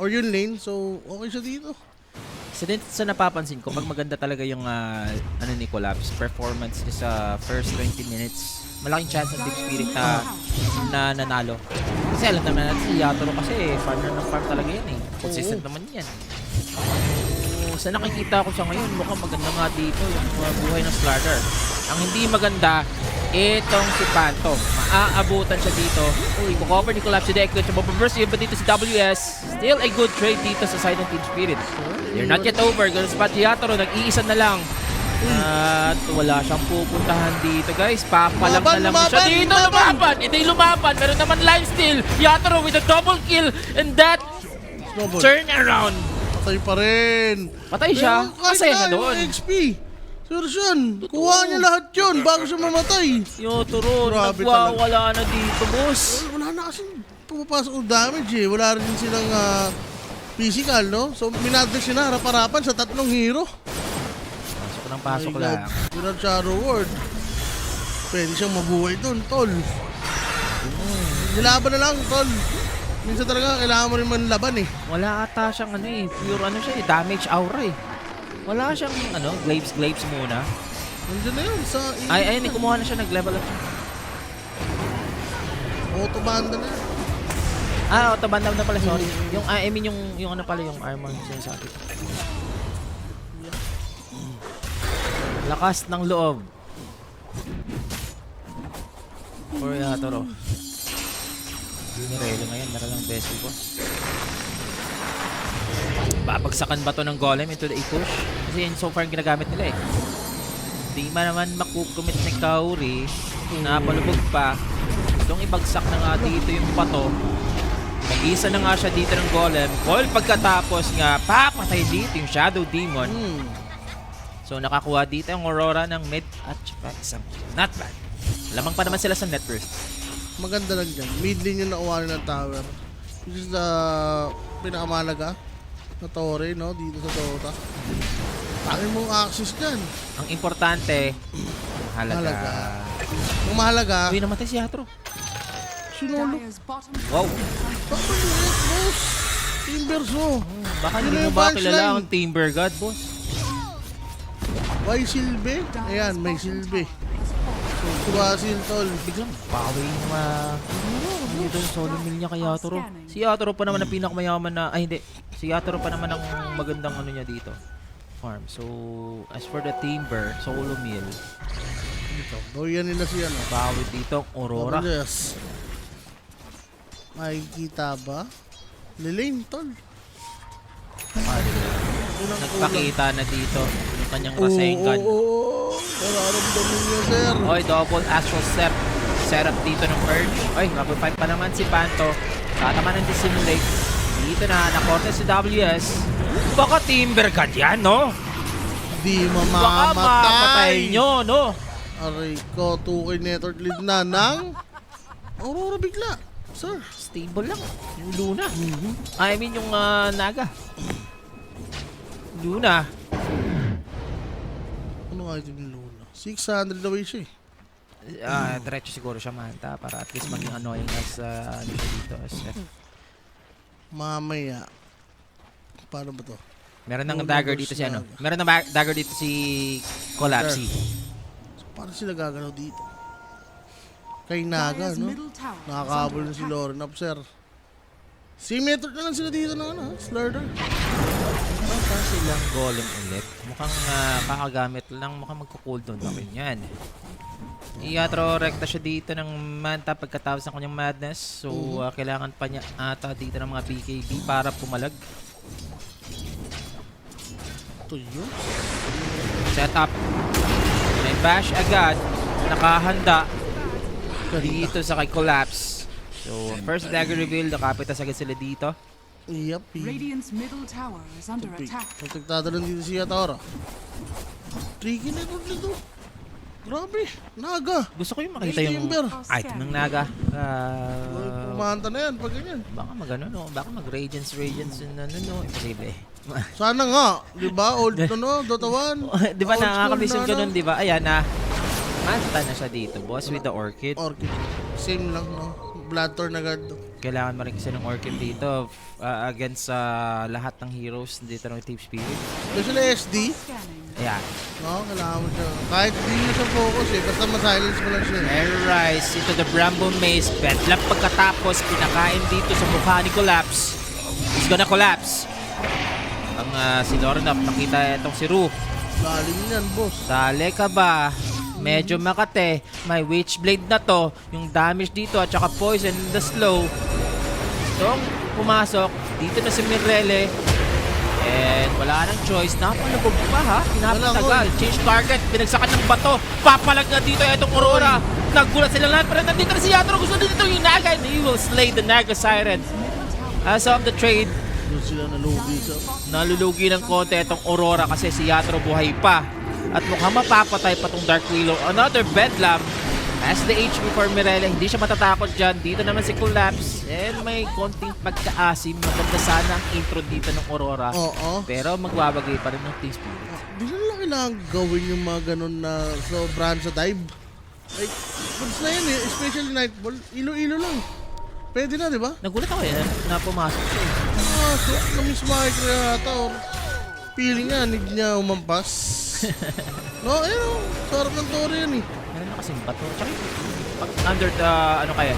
Speaker 2: Or yung lane. So, okay siya dito.
Speaker 1: Sa napapansin ko, pag maganda talaga yung ni Collapse, performance sa first 20 minutes, malaking chance ng Deep Spirit na nanalo. Kasi alam naman natin si Yatoro kasi farmer ng farm talaga yan eh. Consistent naman yan. Sa nakikita ko sa ngayon, mukhang maganda nga dito yung buhay ng Slaughter. Ang hindi maganda, itong si Panto. Maaabutan siya dito. Uy, kukover ni Collapse si Deco. Mababurst yung ba dito si WS. Still a good trade dito sa side ng Team Spirit. They're not yet over. Gonna spot si Yatoro. Nag-iisa na lang. At wala siyang pupuntahan dito guys. Papalang na lang siya dito. Lumaban! Ito yung lumaban. Meron naman lifesteal. Yatoro with a double kill. And that turn around.
Speaker 2: Patay pa rin.
Speaker 1: Patay siya. Kasi na doon.
Speaker 2: XP. Sir Sean, kuha niya lahat yun bago siya mamatay.
Speaker 1: Yatoro,
Speaker 2: Grabe
Speaker 1: nagwawala na dito boss.
Speaker 2: Wala na kasi pumapasok ng damage eh. Wala rin silang physical, no? So, minadrex siya na harap-harapan sa tatlong hero.
Speaker 1: Pasok lang.
Speaker 2: Without Shadow Word. Pwede siyang mabuhay doon, tol. Nilaban na lang, tol. Minsan talaga, kailangan mo rin manlaban eh.
Speaker 1: Wala ata siyang pure siya eh, damage aura eh. Wala siyang glaives muna.
Speaker 2: Nandiyan na yun sa...
Speaker 1: Ayun, kumuha na siya, nag-level up.
Speaker 2: Auto-banda na yan.
Speaker 1: Auto-banda na pala, sorry. Yung, I mean yung ano pala, yung armor sinasabi ko. Lakas ng loob. For Yatoro. Mirelo ngayon, meron lang Vessel Boss. Babagsakan ba to ng Golem into the push? Kasi yun so far yung ginagamit nila eh. Di man naman makukumit ni Kauri. Napalubog pa. Itong ibagsak na nga dito yung pato. Nag-isa na nga siya dito ng Golem. Call pagkatapos nga, papatay dito yung Shadow Demon. So nakakuha dito yung Aurora ng mid at saka isang not bad. Lamang pa naman sila sa net burst.
Speaker 2: Maganda lang dyan. Mid lane yung nakuha ng tower. Which is the pinakamalaga na Torre, no? Dito sa Dota. Takin mong access dyan.
Speaker 1: Ang importante, mahalaga.
Speaker 2: Ang mahalaga,
Speaker 1: Uy, namatay si Yatro.
Speaker 2: sinulog.
Speaker 3: Dire's bottom
Speaker 1: Wow.
Speaker 2: Bakit yung boss? Timbers mo.
Speaker 1: Baka
Speaker 2: Yun
Speaker 1: hindi
Speaker 2: na
Speaker 1: mo
Speaker 2: yung
Speaker 1: ba
Speaker 2: punchline.
Speaker 1: kilala ang Timber God, boss?
Speaker 2: Why silbi? Ayan, may silbi. Tuwasil, tol.
Speaker 1: Biglang bawi yung mga... Hindi doon, solo mill niya kay Yatoro. Si Yatoro pa naman ang pinakamayaman na... Ay, hindi. Si Yatoro pa naman ang magandang ano niya dito. Farm. So, as for the Timber, solo mill,
Speaker 2: Dito. Gawin nila si ano.
Speaker 1: bawi dito ang Aurora.
Speaker 2: Yes. Makikita ba? Lilane, tol.
Speaker 1: Nagpakita na dito yung kanyang Rasengan.
Speaker 2: Oo. Nararamdaman niya, sir.
Speaker 1: Oy, double astral setup dito ng Purge. Oy, level 5 pa naman si Panto. Tatama ng Dissimulate. Dito na, nakorte si WS. Baka Timber God yan, no?
Speaker 2: Di
Speaker 1: Baka mapatay
Speaker 2: mamamatay.
Speaker 1: nyo, no?
Speaker 2: Aray ko, 2K network lead na ng Aurora bigla. Sir.
Speaker 1: Stable lang. Yung Luna. I mean, yung Naga. Luna.
Speaker 2: Ano nga yung Luna? 600 away siya eh.
Speaker 1: Diretso siguro siya manta para at least maging annoying as ano siya dito as F.
Speaker 2: Mamaya. Paano ba to?
Speaker 1: Meron ng
Speaker 2: Oh,
Speaker 1: dagger
Speaker 2: numbers
Speaker 1: dito si ano.
Speaker 2: Naga.
Speaker 1: Meron ng dagger dito si Collapsy.
Speaker 2: So, paano sila gagalaw dito? Kay Naga,
Speaker 3: Dire's
Speaker 2: no?
Speaker 3: middle tower is
Speaker 2: Nakakabol
Speaker 3: under
Speaker 2: na si
Speaker 3: attack.
Speaker 2: Lauren up, sir. Symmetric na lang sila dito ng ano, Slurder.
Speaker 1: Basta silang golem ulit. Mukhang kakagamit lang. Mukhang magko-cooldown pa rin yan. Iatro rekta siya dito ng manta pagkatapos ng kanyang madness. So kailangan pa niya ata dito ng mga BKB para pumalag.
Speaker 2: Ito yun.
Speaker 1: Setup. May bash agad. Nakahanda dito sa kay Collapse. So first dagger reveal. Nakapitas agad sila dito.
Speaker 2: Yup.
Speaker 3: Radiant's middle tower is under attack.
Speaker 2: Protektado lang dito si Yatoro. Tricky na ito dito. Grabe. Naga.
Speaker 1: Gusto ko yung makita yung
Speaker 2: Timber.
Speaker 1: item ng Naga.
Speaker 2: Pumanta na yan pag ganyan.
Speaker 1: Baka mag-ano, no? Baka mag-Radiance and ano, no? Imposible.
Speaker 2: Sana nga. Di ba? Old to no? Dota 1.
Speaker 1: Di ba
Speaker 2: Old school
Speaker 1: nakakabisig
Speaker 2: na,
Speaker 1: ko
Speaker 2: no?
Speaker 1: nun, di ba? Ayan na. Manta na siya dito, boss, with the Orchid.
Speaker 2: Orchid. Same lang, no? Blood Torn agad.
Speaker 1: Kailangan mo rin kasi ng Orchid dito against sa lahat ng heroes dito ng Team Spirit.
Speaker 2: Especially SD.
Speaker 3: Scanning.
Speaker 1: Ayan.
Speaker 2: No, kailangan mo siya. Kahit hindi mo siya focus eh. Basta ma-silence mo lang siya.
Speaker 1: Rise into the Bramble Maze. Bedlap pagkatapos, pinakain dito sa mukha ni Collapse. He's gonna collapse. Ang si Lorna, nakita itong si Ru.
Speaker 2: Galing yan, boss.
Speaker 1: Sale ka ba? Medyo makate. May Witchblade na to. Yung damage dito at saka poison in the slow. Itong pumasok. Dito na si Mirele. And wala nang choice. Napalabog pa ha. Pinapatagal. Change target. Binagsakan ng bato. Papalag na dito itong Aurora. Nagulat sila lahat. Pero nandito na si Yatoro. Gusto dito yung Naga. And he will slay the Naga Siren. As of the trade,
Speaker 2: Doon sila nalugi sa...
Speaker 1: nalulugi ng konti itong Aurora kasi si Yatoro buhay pa. At mukhang mapapatay pa tong Dark Willow. Another Bedlam. As the HP for Mirella, hindi siya matatakot dyan. Dito naman si Collapse. And may konting pagkaasim. Maganda sana ang intro dito ng Aurora.
Speaker 2: Oo.
Speaker 1: Pero magbabagay pa rin ng Team Spirit.
Speaker 2: Di na kailangan gawin yung mga ganun na sobrahan sa dive. Like, goods na yan eh. Especially Nightball. Ilo-ilo lang. Pwede na, di ba?
Speaker 1: Nagulat ako eh na pumasok siya eh.
Speaker 2: So, na-miss Mike yata or feeling nga, need niya umampas. No, ayun o. Sarap ng toro yan eh.
Speaker 1: Meron na kasing bato. Tsaka pag under the, ano kaya?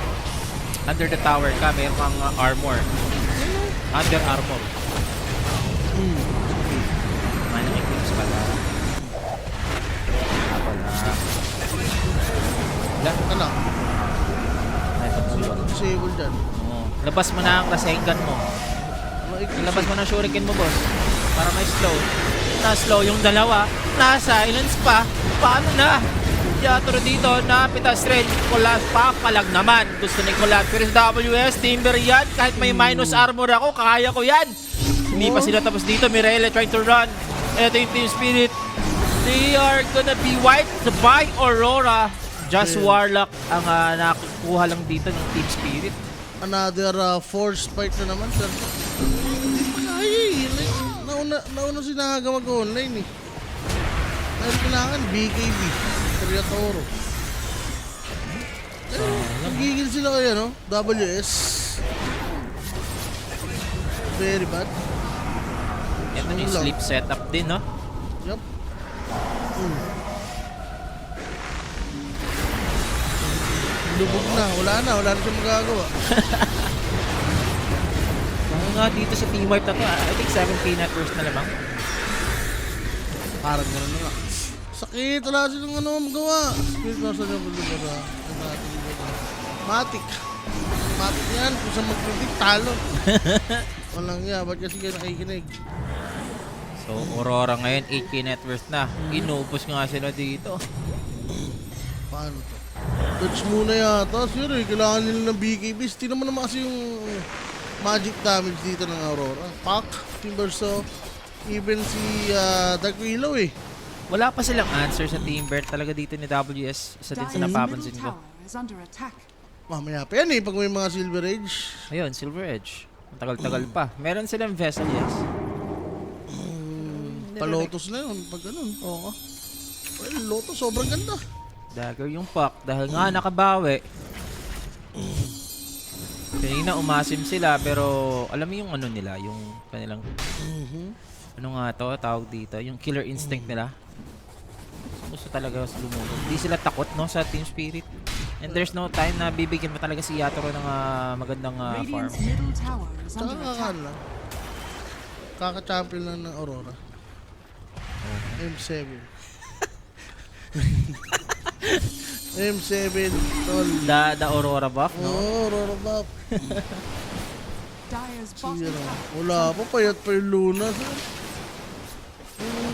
Speaker 1: Under the tower ka, meron kang armor. Under armor. Mana yung clips pala. Wala. Wala.
Speaker 2: Ano?
Speaker 1: Ay, pagsulot.
Speaker 2: Disable dyan.
Speaker 1: Oo. Labas mo na ang Rasengan mo. Labas mo na ang Shuriken mo, boss. Para may slow. Na-slow yung dalawa. Na-silence pa. Paano na? Yatoro dito, napitas rin. Collapse pa, palag naman. Gusto ni Collapse. Pero sa WS, Timber yan. Kahit may minus armor ako, kaya ko yan. Hindi pa sila tapos dito. Mirella trying to run. Ito yung Team Spirit. They are gonna be wiped by Aurora. Just Warlock ang nakukuha lang dito ng Team Spirit.
Speaker 2: Another force fight na naman, sir. Ay, nauna si Naga mag-online eh. Dahil kailangan BKB. Kriatoro. Nagigil sila kaya, no? WS. Very bad.
Speaker 1: Ito yung sleep setup din, no?
Speaker 2: Yup. Lubog na. Wala na siyang magagawa.
Speaker 1: Baka nga dito sa team wipe na to, I think 7k net worth na lamang.
Speaker 2: Parang gano'n na nga. Sakit, wala silang magawa. Spirit Master niya po ba? Matik yan, kung saan mag-predict, talo. Walang ya, ba't kasi kayo nakikinig?
Speaker 1: So, Aurora ngayon, 8k net worth na. Inubos nga sila dito.
Speaker 2: Paano to? Touch muna yata, sir eh. Kailangan nila ng BKBs. Tingnan mo naman kasi yung magic damage dito ng Aurora. Pac, Timbersaw, even si Dark Willow eh.
Speaker 1: Wala pa silang answer sa Timber talaga dito ni WS. Isa din sa
Speaker 3: Dire's
Speaker 1: napapansin
Speaker 3: middle
Speaker 1: ko.
Speaker 3: tower is under attack.
Speaker 2: Mamaya pa yan eh, pag may mga Silver Age.
Speaker 1: Ayun, Silver Edge. Ang tagal-tagal pa. Meron silang vessel, yes.
Speaker 2: Palotos na yun, pag ganun. Oo. Well, Lotus, sobrang ganda.
Speaker 1: Dagger yung pack. Dahil nga nakabawi. Kanina umasim sila pero alam mo yung ano nila, yung kanilang ano nga to, tawag dito, yung killer instinct nila. Gusto talaga lumulog. Hindi sila takot no sa Team Spirit. And there's no time na bibigyan mo talaga si Yatoro ng magandang farm.
Speaker 3: Radiant's middle tower is
Speaker 2: Tsaka
Speaker 3: under attack.
Speaker 2: lang. Kaka-champion lang ng Aurora. M7. M7, tol.
Speaker 1: The Aurora buff, no?
Speaker 2: Oo, Aurora buff.
Speaker 3: Dire's bottom
Speaker 2: Sira.
Speaker 3: tower.
Speaker 2: Wala pa, payat pa yung Luna. Sir.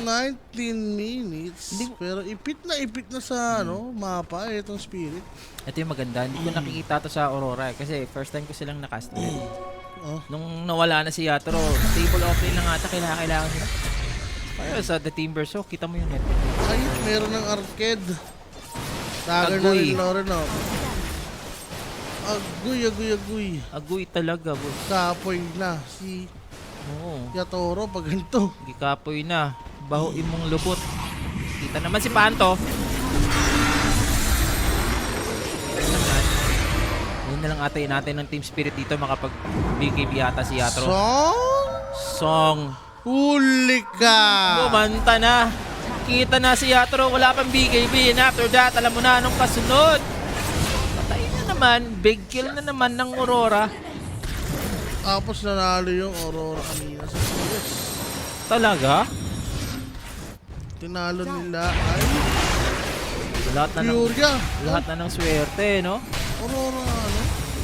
Speaker 2: 19 minutes. Pero ipit na sa mapa itong Spirit.
Speaker 1: Ito yung maganda. Hindi ko nakikita to sa Aurora kasi first time ko silang nakast.
Speaker 2: Oh.
Speaker 1: Nung nawala na si Yatoro, stable offlane lang ata kailangan nila. Pero sa The Timber Show, kita mo yung net.
Speaker 2: Ay, meron ng arcade. Dagger na
Speaker 1: Agoy.
Speaker 2: rin Lauren, oh. Agoy.
Speaker 1: Agoy talaga, boss.
Speaker 2: Kapoy na si
Speaker 1: Oo.
Speaker 2: Yatoro pag ganito.
Speaker 1: Gikapoy na. Bahuin mong lubot. Kita naman si Panto. Yun na lang atay natin ng Team Spirit dito makapag BKB yata si Yatoro. Song.
Speaker 2: Huli ka!
Speaker 1: Bumanta na. Kita na si Yatoro. Wala pang BKB. And after that, alam mo na anong kasunod. Patay na naman. Big kill na naman ng Aurora.
Speaker 2: Tapos nanalo yung Aurora kanina sa CS.
Speaker 1: Talaga?
Speaker 2: Tinalo nila ay
Speaker 1: Lahat
Speaker 2: Furia.
Speaker 1: na ng swerte, no?
Speaker 2: Aurora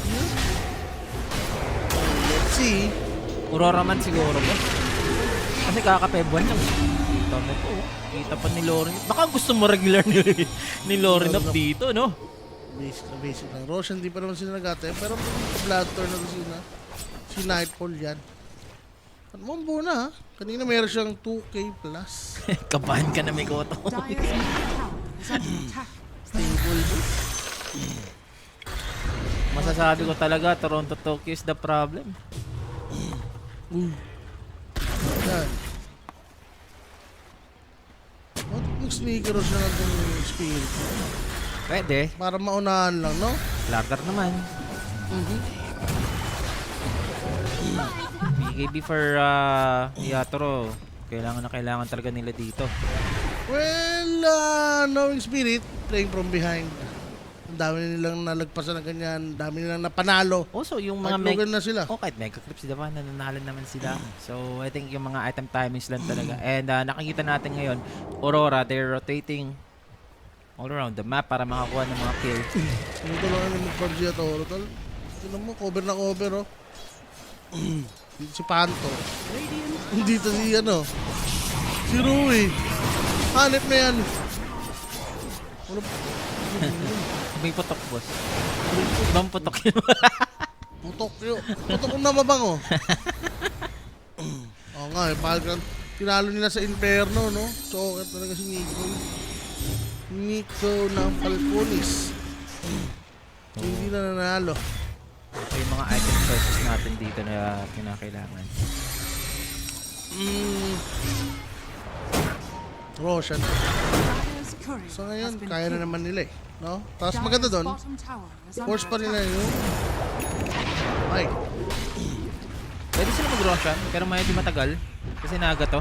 Speaker 2: Yeah. Let's see.
Speaker 1: Aurora man siguro po. Kasi kakapebwan lang. Kita mo po. Kita pa ni Lorin. Baka gusto mo regular ni Lorin up dito, no?
Speaker 2: Basic lang. Roshan, di pa naman sila nag-atay. Pero Blood Thorn na sila. Si Nightfall yan. Ano mo muna ha? Kanina meron siyang 2k plus.
Speaker 1: Kabahan ka na may koto.
Speaker 3: Dire's middle tower is under attack.
Speaker 2: Stable.
Speaker 1: Masasabi ko talaga, Toronto Tokyo is the problem.
Speaker 2: Yan. Bakit mag-sneaker siya ng itong Spirit?
Speaker 1: Pwede.
Speaker 2: Para maunahan lang, no?
Speaker 1: Lagar naman. BKB for Yatoro. Kailangan talaga nila dito.
Speaker 2: Well, knowing Spirit, playing from behind. Ang dami nilang nalagpasan ng ganyan. Ang dami nilang napanalo.
Speaker 1: Also, yung mga
Speaker 2: Naglugan na sila.
Speaker 1: kahit Mega Clips, diba? Nananalo naman sila. So, I think yung mga item timings lang talaga. And nakikita natin ngayon, Aurora, they're rotating all around the map para makakuha ng mga kills.
Speaker 2: Sino talaga na mag-PUBG at Aurora, tol? Tignan mo, cover na cover, oh. Dito si Panto. Dito si, ano, si Rui. Hanip na yan. Ano?
Speaker 1: May putok, boss. Ibang putok yun.
Speaker 2: Putok yun. Putok na mabango. Oo nga, parang tinalo nila sa Inferno, no? Choker talaga si Nico. Nico ng Falconis. Hindi na nanalo.
Speaker 1: Ito yung mga item choices natin dito na kinakailangan.
Speaker 2: Roshan.
Speaker 3: Dire's courier
Speaker 2: So
Speaker 3: has
Speaker 2: ngayon,
Speaker 3: been
Speaker 2: kaya na
Speaker 3: killed.
Speaker 2: naman nila eh. No? Tapos maganda doon,
Speaker 3: Bottom tower is under
Speaker 2: force pa nila
Speaker 3: attack.
Speaker 2: yung... Ay,
Speaker 1: Pwede sila mag-Roshan, pero medyo matagal. Kasi naga to.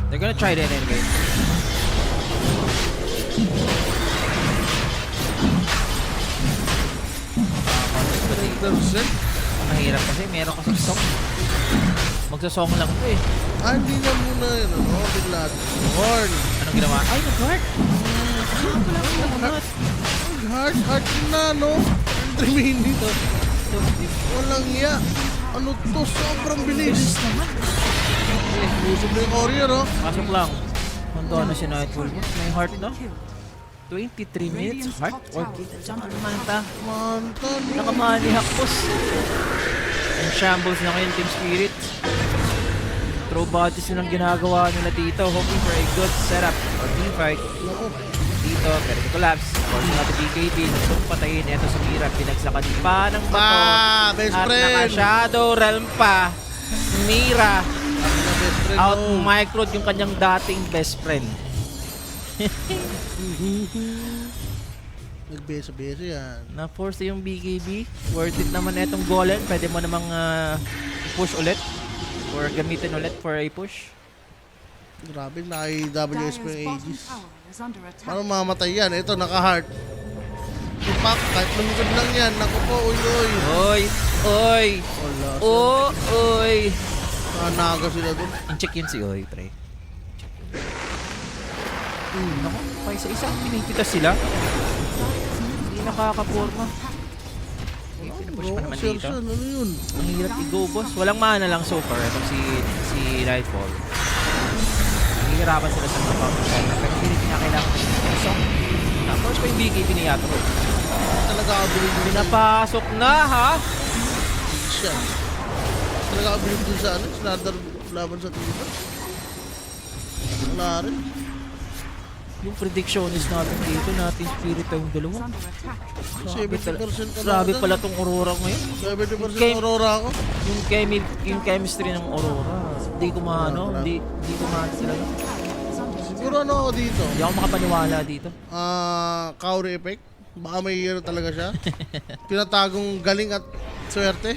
Speaker 1: They're gonna try that anyway.
Speaker 2: percent.
Speaker 1: Mahirap kasi, meron kasi song. Magsasong lang to eh.
Speaker 2: Hindi na muna yun, ano? Bigla. Horn.
Speaker 1: Anong ginawa? Ay, nag-guard!
Speaker 2: Hard na, no? 3 minutes. Walang iya. Ano to? Sobrang bilis. Busog na yung courier, no?
Speaker 1: Pasok lang. Mundo na si Nightfall. May heart na.
Speaker 3: Killed.
Speaker 1: 23 minutes, heart or kill. Tsaka manta.
Speaker 2: Manta, no?
Speaker 1: Nakamani hakbos. Ang shambles na ngayon, Team Spirit. Throw bodies na lang ginagawa nila dito. Hoping for a good setup or team fight.
Speaker 2: Naku.
Speaker 1: Dito, pero may collapse. Force na ito BKB. Gustong patayin. Ito sa Mira. Pinagsakan pa ng bato.
Speaker 2: Best
Speaker 1: At
Speaker 2: friend.
Speaker 1: naka-shadow realm pa. Mira.
Speaker 2: Na best friend,
Speaker 1: Out
Speaker 2: no?
Speaker 1: microed yung kanyang dating best friend.
Speaker 2: Nagbesa-besa yan.
Speaker 1: Na-force yung BKB. Worth it naman etong golem. Pwede mo namang push ulit. Or gamitin ulit for a push.
Speaker 2: Grabe, naka-WS pa
Speaker 3: Dire's
Speaker 2: yung
Speaker 3: bottom
Speaker 2: Aegis.
Speaker 3: tower is under attack.
Speaker 2: Paano mamatay yan? Ito, naka-heart. Impact, kahit lumikod lang yan. Naku po, uy.
Speaker 1: Oy! Oy!
Speaker 2: Wala.
Speaker 1: Oh! Oy!
Speaker 2: Nanaga sila dun.
Speaker 1: In-check yun si Oy, pre. Naku, pa isa-isa. Pinipitas sila. Hindi nakakaporma. Pinupush pa naman dito.
Speaker 2: Sersan, ano yun?
Speaker 1: Ang hirap i-go, boss. Walang mana lang so far. Itong si Nightfall. Nahihirapan sila sa mga counter. Pero hindi kinakailangan pa yung song. Tapos pa yung BKB ni Yatro.
Speaker 2: Talaga abilib din.
Speaker 1: Pinapasok na, ha?
Speaker 2: Siya. Talaga abilib din sa ano? Snadder laban sa Twitter. Wala rin.
Speaker 1: Yung predictionist natin dito, natin spirit yung
Speaker 3: Is
Speaker 1: dalawa.
Speaker 3: under attack.
Speaker 2: 70% ka na
Speaker 1: Grabe
Speaker 2: agad.
Speaker 1: pala tong Aurora ngayon.
Speaker 2: 70% Aurora ako.
Speaker 1: Yung chemistry ng Aurora. Hindi ko maano, hindi ko maano sila.
Speaker 3: Is under
Speaker 2: Siguro ano ako dito?
Speaker 1: Hindi ako makapaniwala dito.
Speaker 2: Kauri effect. Baka may hero talaga siya. Pinatagong galing at swerte.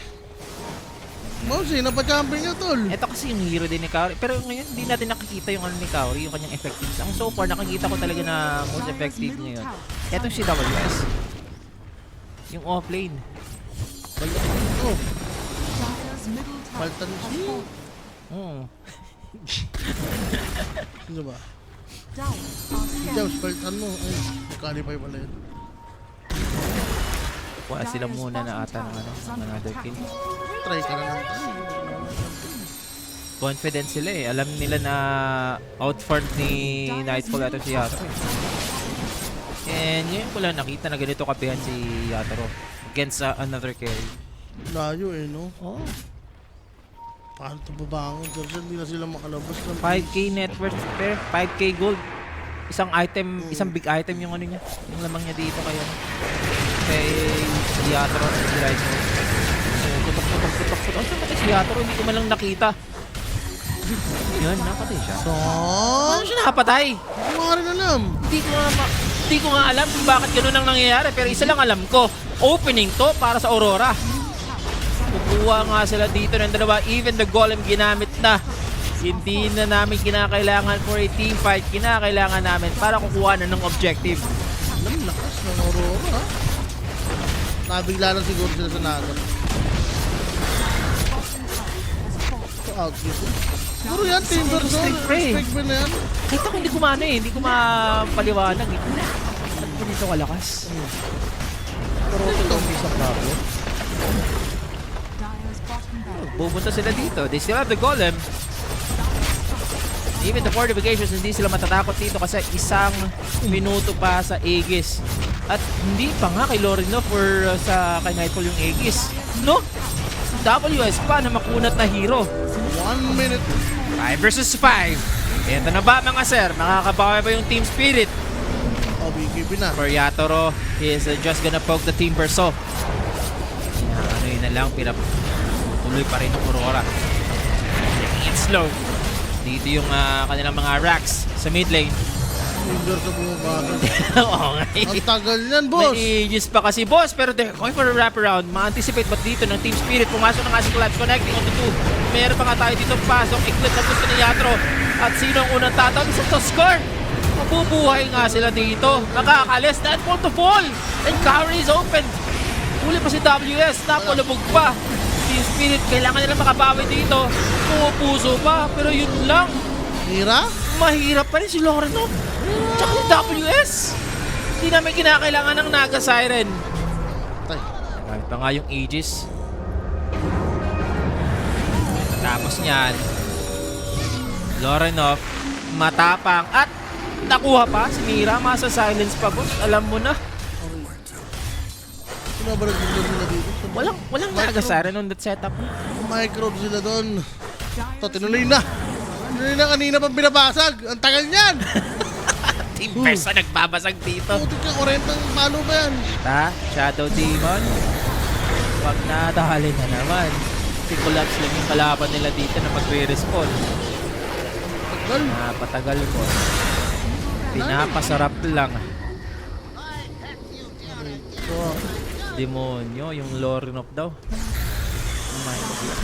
Speaker 2: Mausi, napajumping niya tol.
Speaker 1: Ito kasi yung hero din ni Kaori. Pero ngayon, hindi natin nakikita yung ano ni Kaori, yung kanyang effectiveness. Ang so far, nakikita ko talaga na most effective niya yun. Etong si WS. Yung offlane.
Speaker 2: Oh,
Speaker 3: Dire's middle tower
Speaker 2: Baltan
Speaker 3: has
Speaker 2: siya.
Speaker 3: fallen.
Speaker 2: Sino ba?
Speaker 3: Dire are
Speaker 2: Jaws,
Speaker 3: scanning.
Speaker 2: baltan mo. Ay, nakalipay pala yun.
Speaker 1: Kuha sila muna na ata ng ano, ng another kill.
Speaker 2: Try ka na lang.
Speaker 1: Confident sila eh. Alam nila na outfarm ni Nightfall at si Yatoro. And yun ko lang nakita na ganito kapihan si Yatoro against another carry.
Speaker 2: Layo eh, no?
Speaker 1: Oh,
Speaker 2: Paano ito babangon? Sersan, hindi na sila makalabas. ng
Speaker 1: 5k net worth pair, 5k gold. Isang item, isang big item yung ano niya. Yung lamang niya dito kaya. Kay Yatoro at si Raizo. So, putok. Ang saan si Yatoro? Hindi ko man lang nakita. Yun, napatay siya.
Speaker 2: So,
Speaker 1: Ano siya nakapatay?
Speaker 2: hindi ko nga rin alam.
Speaker 1: Hindi ko nga alam kung bakit gano'n ang nangyayari. Pero isa lang alam ko, opening to para sa Aurora. Kukuha nga sila dito ng dalawa. Even the golem ginamit na. Hindi na namin kinakailangan for a team fight. Kinakailangan namin para kukuha na ng objective.
Speaker 2: Alam, lakas ng Aurora, ha? Nabigla lang siguro sila sa naga. So, out dito. Siguro yan, Timber Zone.
Speaker 1: Strict pre.
Speaker 2: Respect ba na yan?
Speaker 1: Kita ko hindi ko maano eh. Hindi ko mapaliwanag eh. Ba't ganito kalakas?
Speaker 2: Pero ito,
Speaker 1: Isang bago.
Speaker 3: Dire's bottom barracks.
Speaker 1: Pupunta sila dito. They still have the golem. Even the fortifications, hindi sila matatakot dito kasi isang minuto pa sa Aegis. At hindi pa nga kay Lorino for sa kay Nightfall yung Aegis. No? WS pa na makunat na hero.
Speaker 2: 1 minute.
Speaker 1: 5 versus 5. Ito na ba mga sir? Makakabawi ba yung team spirit?
Speaker 2: Oh, BKB na.
Speaker 1: For Yatoro, he is just gonna poke the team Perso. Ano yun na lang, tuloy pa rin yung Aurora. Taking it slow. Dito yung kanilang mga racks sa mid lane.
Speaker 2: Finger sa bumabasa.
Speaker 1: Oo nga.
Speaker 2: Ang tagal yan, boss.
Speaker 1: May aegis pa kasi boss, pero they're going for a wraparound. Ma-anticipate ba't dito ng Team Spirit? Pumasok na nga si Collapse connecting on the 2. Meron pa nga tayo dito pasok. Eclipse na gusto ni Yatro. At sino ang unang tatawag? Sa to score. Mabubuhay nga sila dito. Nakakalis. Nightfall to fall. And Kaori is open. Huli pa si WS. Napalubog pa. Team Spirit, kailangan nila makabawi dito. Pumupuso pa. Pero yun lang.
Speaker 2: Hira?
Speaker 1: Mahirap pa rin si Loreno. Tsaka si WS. Hindi namin kinakailangan ng Naga Siren.
Speaker 2: Tay.
Speaker 1: Gamit pa nga yung Aegis. Tapos niyan, Lorenov, matapang at nakuha pa si Mira. Masa silence pa boss. Alam mo na.
Speaker 2: Sinabarag din sila dito.
Speaker 1: Walang Naga Siren on that setup.
Speaker 2: Microbe sila doon. Ito, tinuloy na. Tinuloy na kanina pang binabasag. Ang tagal niyan.
Speaker 1: Team Persa nagbabasag dito.
Speaker 2: Putik ka, 40 palo ba yan?
Speaker 1: Shadow Demon. Wag na, dahali na naman. Si Collapse lang yung kalaban nila dito na magre-respawn.
Speaker 2: Tagal.
Speaker 1: Patagal po. Pinapasarap lang.
Speaker 2: So,
Speaker 1: Demonyo, yung Lorinov daw. Oh my God.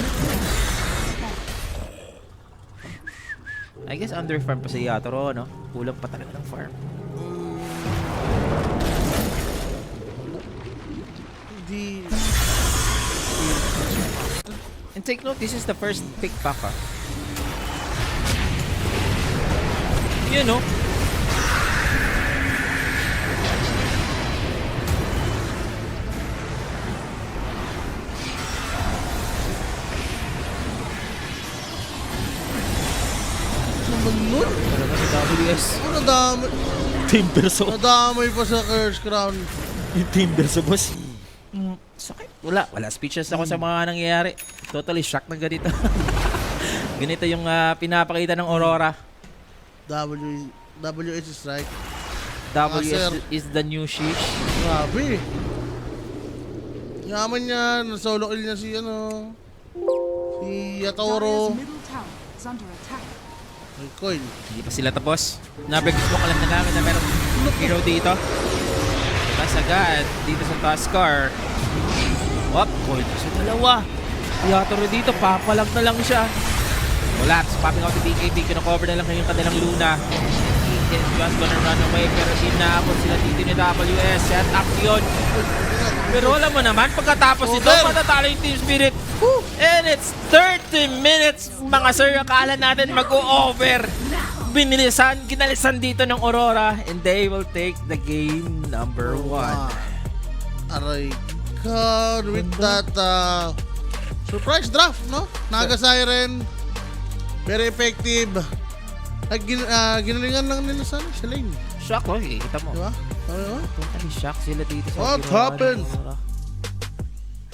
Speaker 1: I guess under farm pa si Yatoro, no? Kulang pa talaga ng farm.
Speaker 2: di...
Speaker 1: And take note, this is the first pick pack, ha? You know?
Speaker 2: Sumunod?
Speaker 1: Talaga si WS.
Speaker 2: Oh, nadamay.
Speaker 1: Team Perso.
Speaker 2: Nadamay pa sa Curse Crown.
Speaker 1: Yung Team Perso, boss. Sakit. Wala. Speechless ako sa mga nangyayari. Totally shocked na ganito. Ganito yung pinapakita ng Aurora.
Speaker 2: WH is right.
Speaker 1: WS
Speaker 2: sir.
Speaker 1: is the new shish.
Speaker 2: Grabe. Yaman niya. Solo kill niya si si Yatoro.
Speaker 3: Dire's middle tower is under attack.
Speaker 2: May coin.
Speaker 1: Hindi pa sila tapos. Nabigis mo alam na namin na meron hero dito. Tapos agad dito sa Tuskar. Wap, coin pa sa dalawa. Yatoro dito, papalag na lang siya. Collapse, popping out the BKB. Kino-cover na lang kayong kanilang Luna. He is just gonna run away. Pero sinabot sila dito ni WS. Set up yun. Pero alam mo naman, pagkatapos nito, matatalo yung Team Spirit. And it's 30 minutes, mga sir. Akala natin mag-o-over. Ginalisan dito ng Aurora. And they will take the game number 1.
Speaker 2: Aray God, with that surprise draft, no? Naga Siren. Very effective. Ginalingan lang nila sa lane.
Speaker 1: Shock, oh. Kita mo.
Speaker 2: Diba?
Speaker 1: Totally shock sila dito sa
Speaker 2: What
Speaker 1: ginawa
Speaker 2: happened?
Speaker 1: ng Aurora.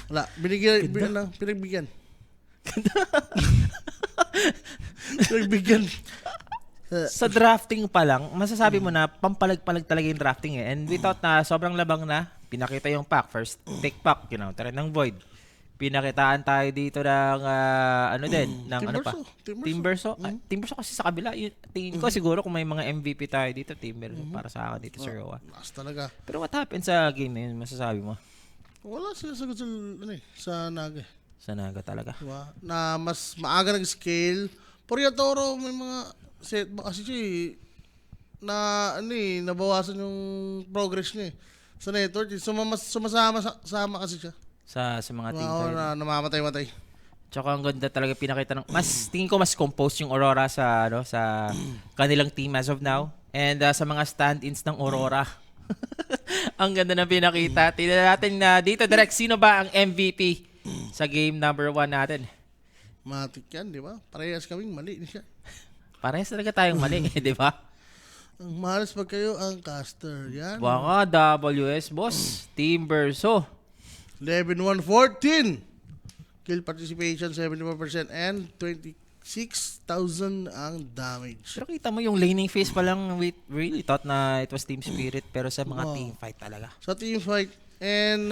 Speaker 2: Wala, pinagbigyan. Pinagbigyan.
Speaker 1: Sa drafting pa lang, masasabi mo na pampalag-palag talaga yung drafting eh. And we thought na sobrang labang na. Pinakita yung pack. First pick pack, tara ng Void. Pinakitaan tayo dito ng ng
Speaker 2: Team
Speaker 1: ano pa?
Speaker 2: Verso.
Speaker 1: Team Verso. Team Verso kasi sa kabila. Tingin ko siguro kung may mga MVP tayo dito, Team Verso para sa akin dito sa Roa.
Speaker 2: Last talaga.
Speaker 1: Pero what happened sa game na yun, masasabi mo?
Speaker 2: Wala sila sagot sa Naga.
Speaker 1: Sa Naga talaga.
Speaker 2: Diba? Na mas maaga nag-scale. Yatoro may mga setback kasi siya nabawasan yung progress niya sa network. Sumasama kasi siya.
Speaker 1: Sa mga team
Speaker 2: Wow,
Speaker 1: tayo.
Speaker 2: na namamatay-matay.
Speaker 1: Tsaka ang ganda talaga pinakita ng tingin ko mas composed yung Aurora sa sa kanilang team as of now and sa mga stand-ins ng Aurora. Ang ganda ng pinakita. Tingnan natin na dito direct sino ba ang MVP sa game number 1 natin.
Speaker 2: Matik yan, di ba? Parehas kaming mali siya.
Speaker 1: Parehas talaga tayong mali, di ba?
Speaker 2: Ang malas pag kayo ang caster. Yan.
Speaker 1: Baka WS boss, Team Verso.
Speaker 2: 11-1-14. Kill participation 71% and 26,000 ang damage.
Speaker 1: Pero kita mo yung laning phase pa lang, we really thought na it was Team Spirit pero sa mga
Speaker 2: Oo.
Speaker 1: team fight talaga.
Speaker 2: Sa team fight and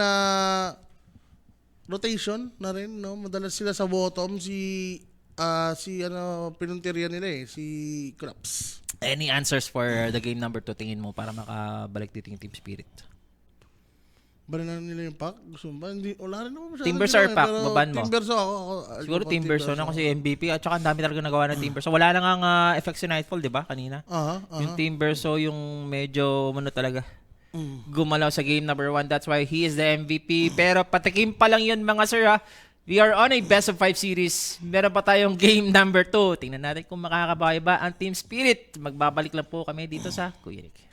Speaker 2: rotation na rin, no? Madalas sila sa bottom si pinunteriya nila si Craps.
Speaker 1: Any answers for the game number 2 tingin mo para makabalik dito yung Team Spirit?
Speaker 2: Bali na nila yung pack? Gusto mo ba? Hindi, wala rin naman masyadong
Speaker 1: Team Verso or
Speaker 2: ginawa,
Speaker 1: pack?
Speaker 2: pero
Speaker 1: Baban mo?
Speaker 2: Team Verso ako.
Speaker 1: Siguro Team Verso na kasi MVP at saka ang dami talaga nagawa ng Team Verso. Wala lang ang effects sa Nightfall, di ba? Kanina. Yung Team Verso yung medyo talaga gumalaw sa game number 1. That's why he is the MVP. Pero patikim pa lang yun mga sir ha. We are on a best of 5 series. Meron pa tayong game number 2. Tingnan natin kung makakabawi ba ang Team Spirit. Magbabalik lang po kami dito sa Kuya Rick.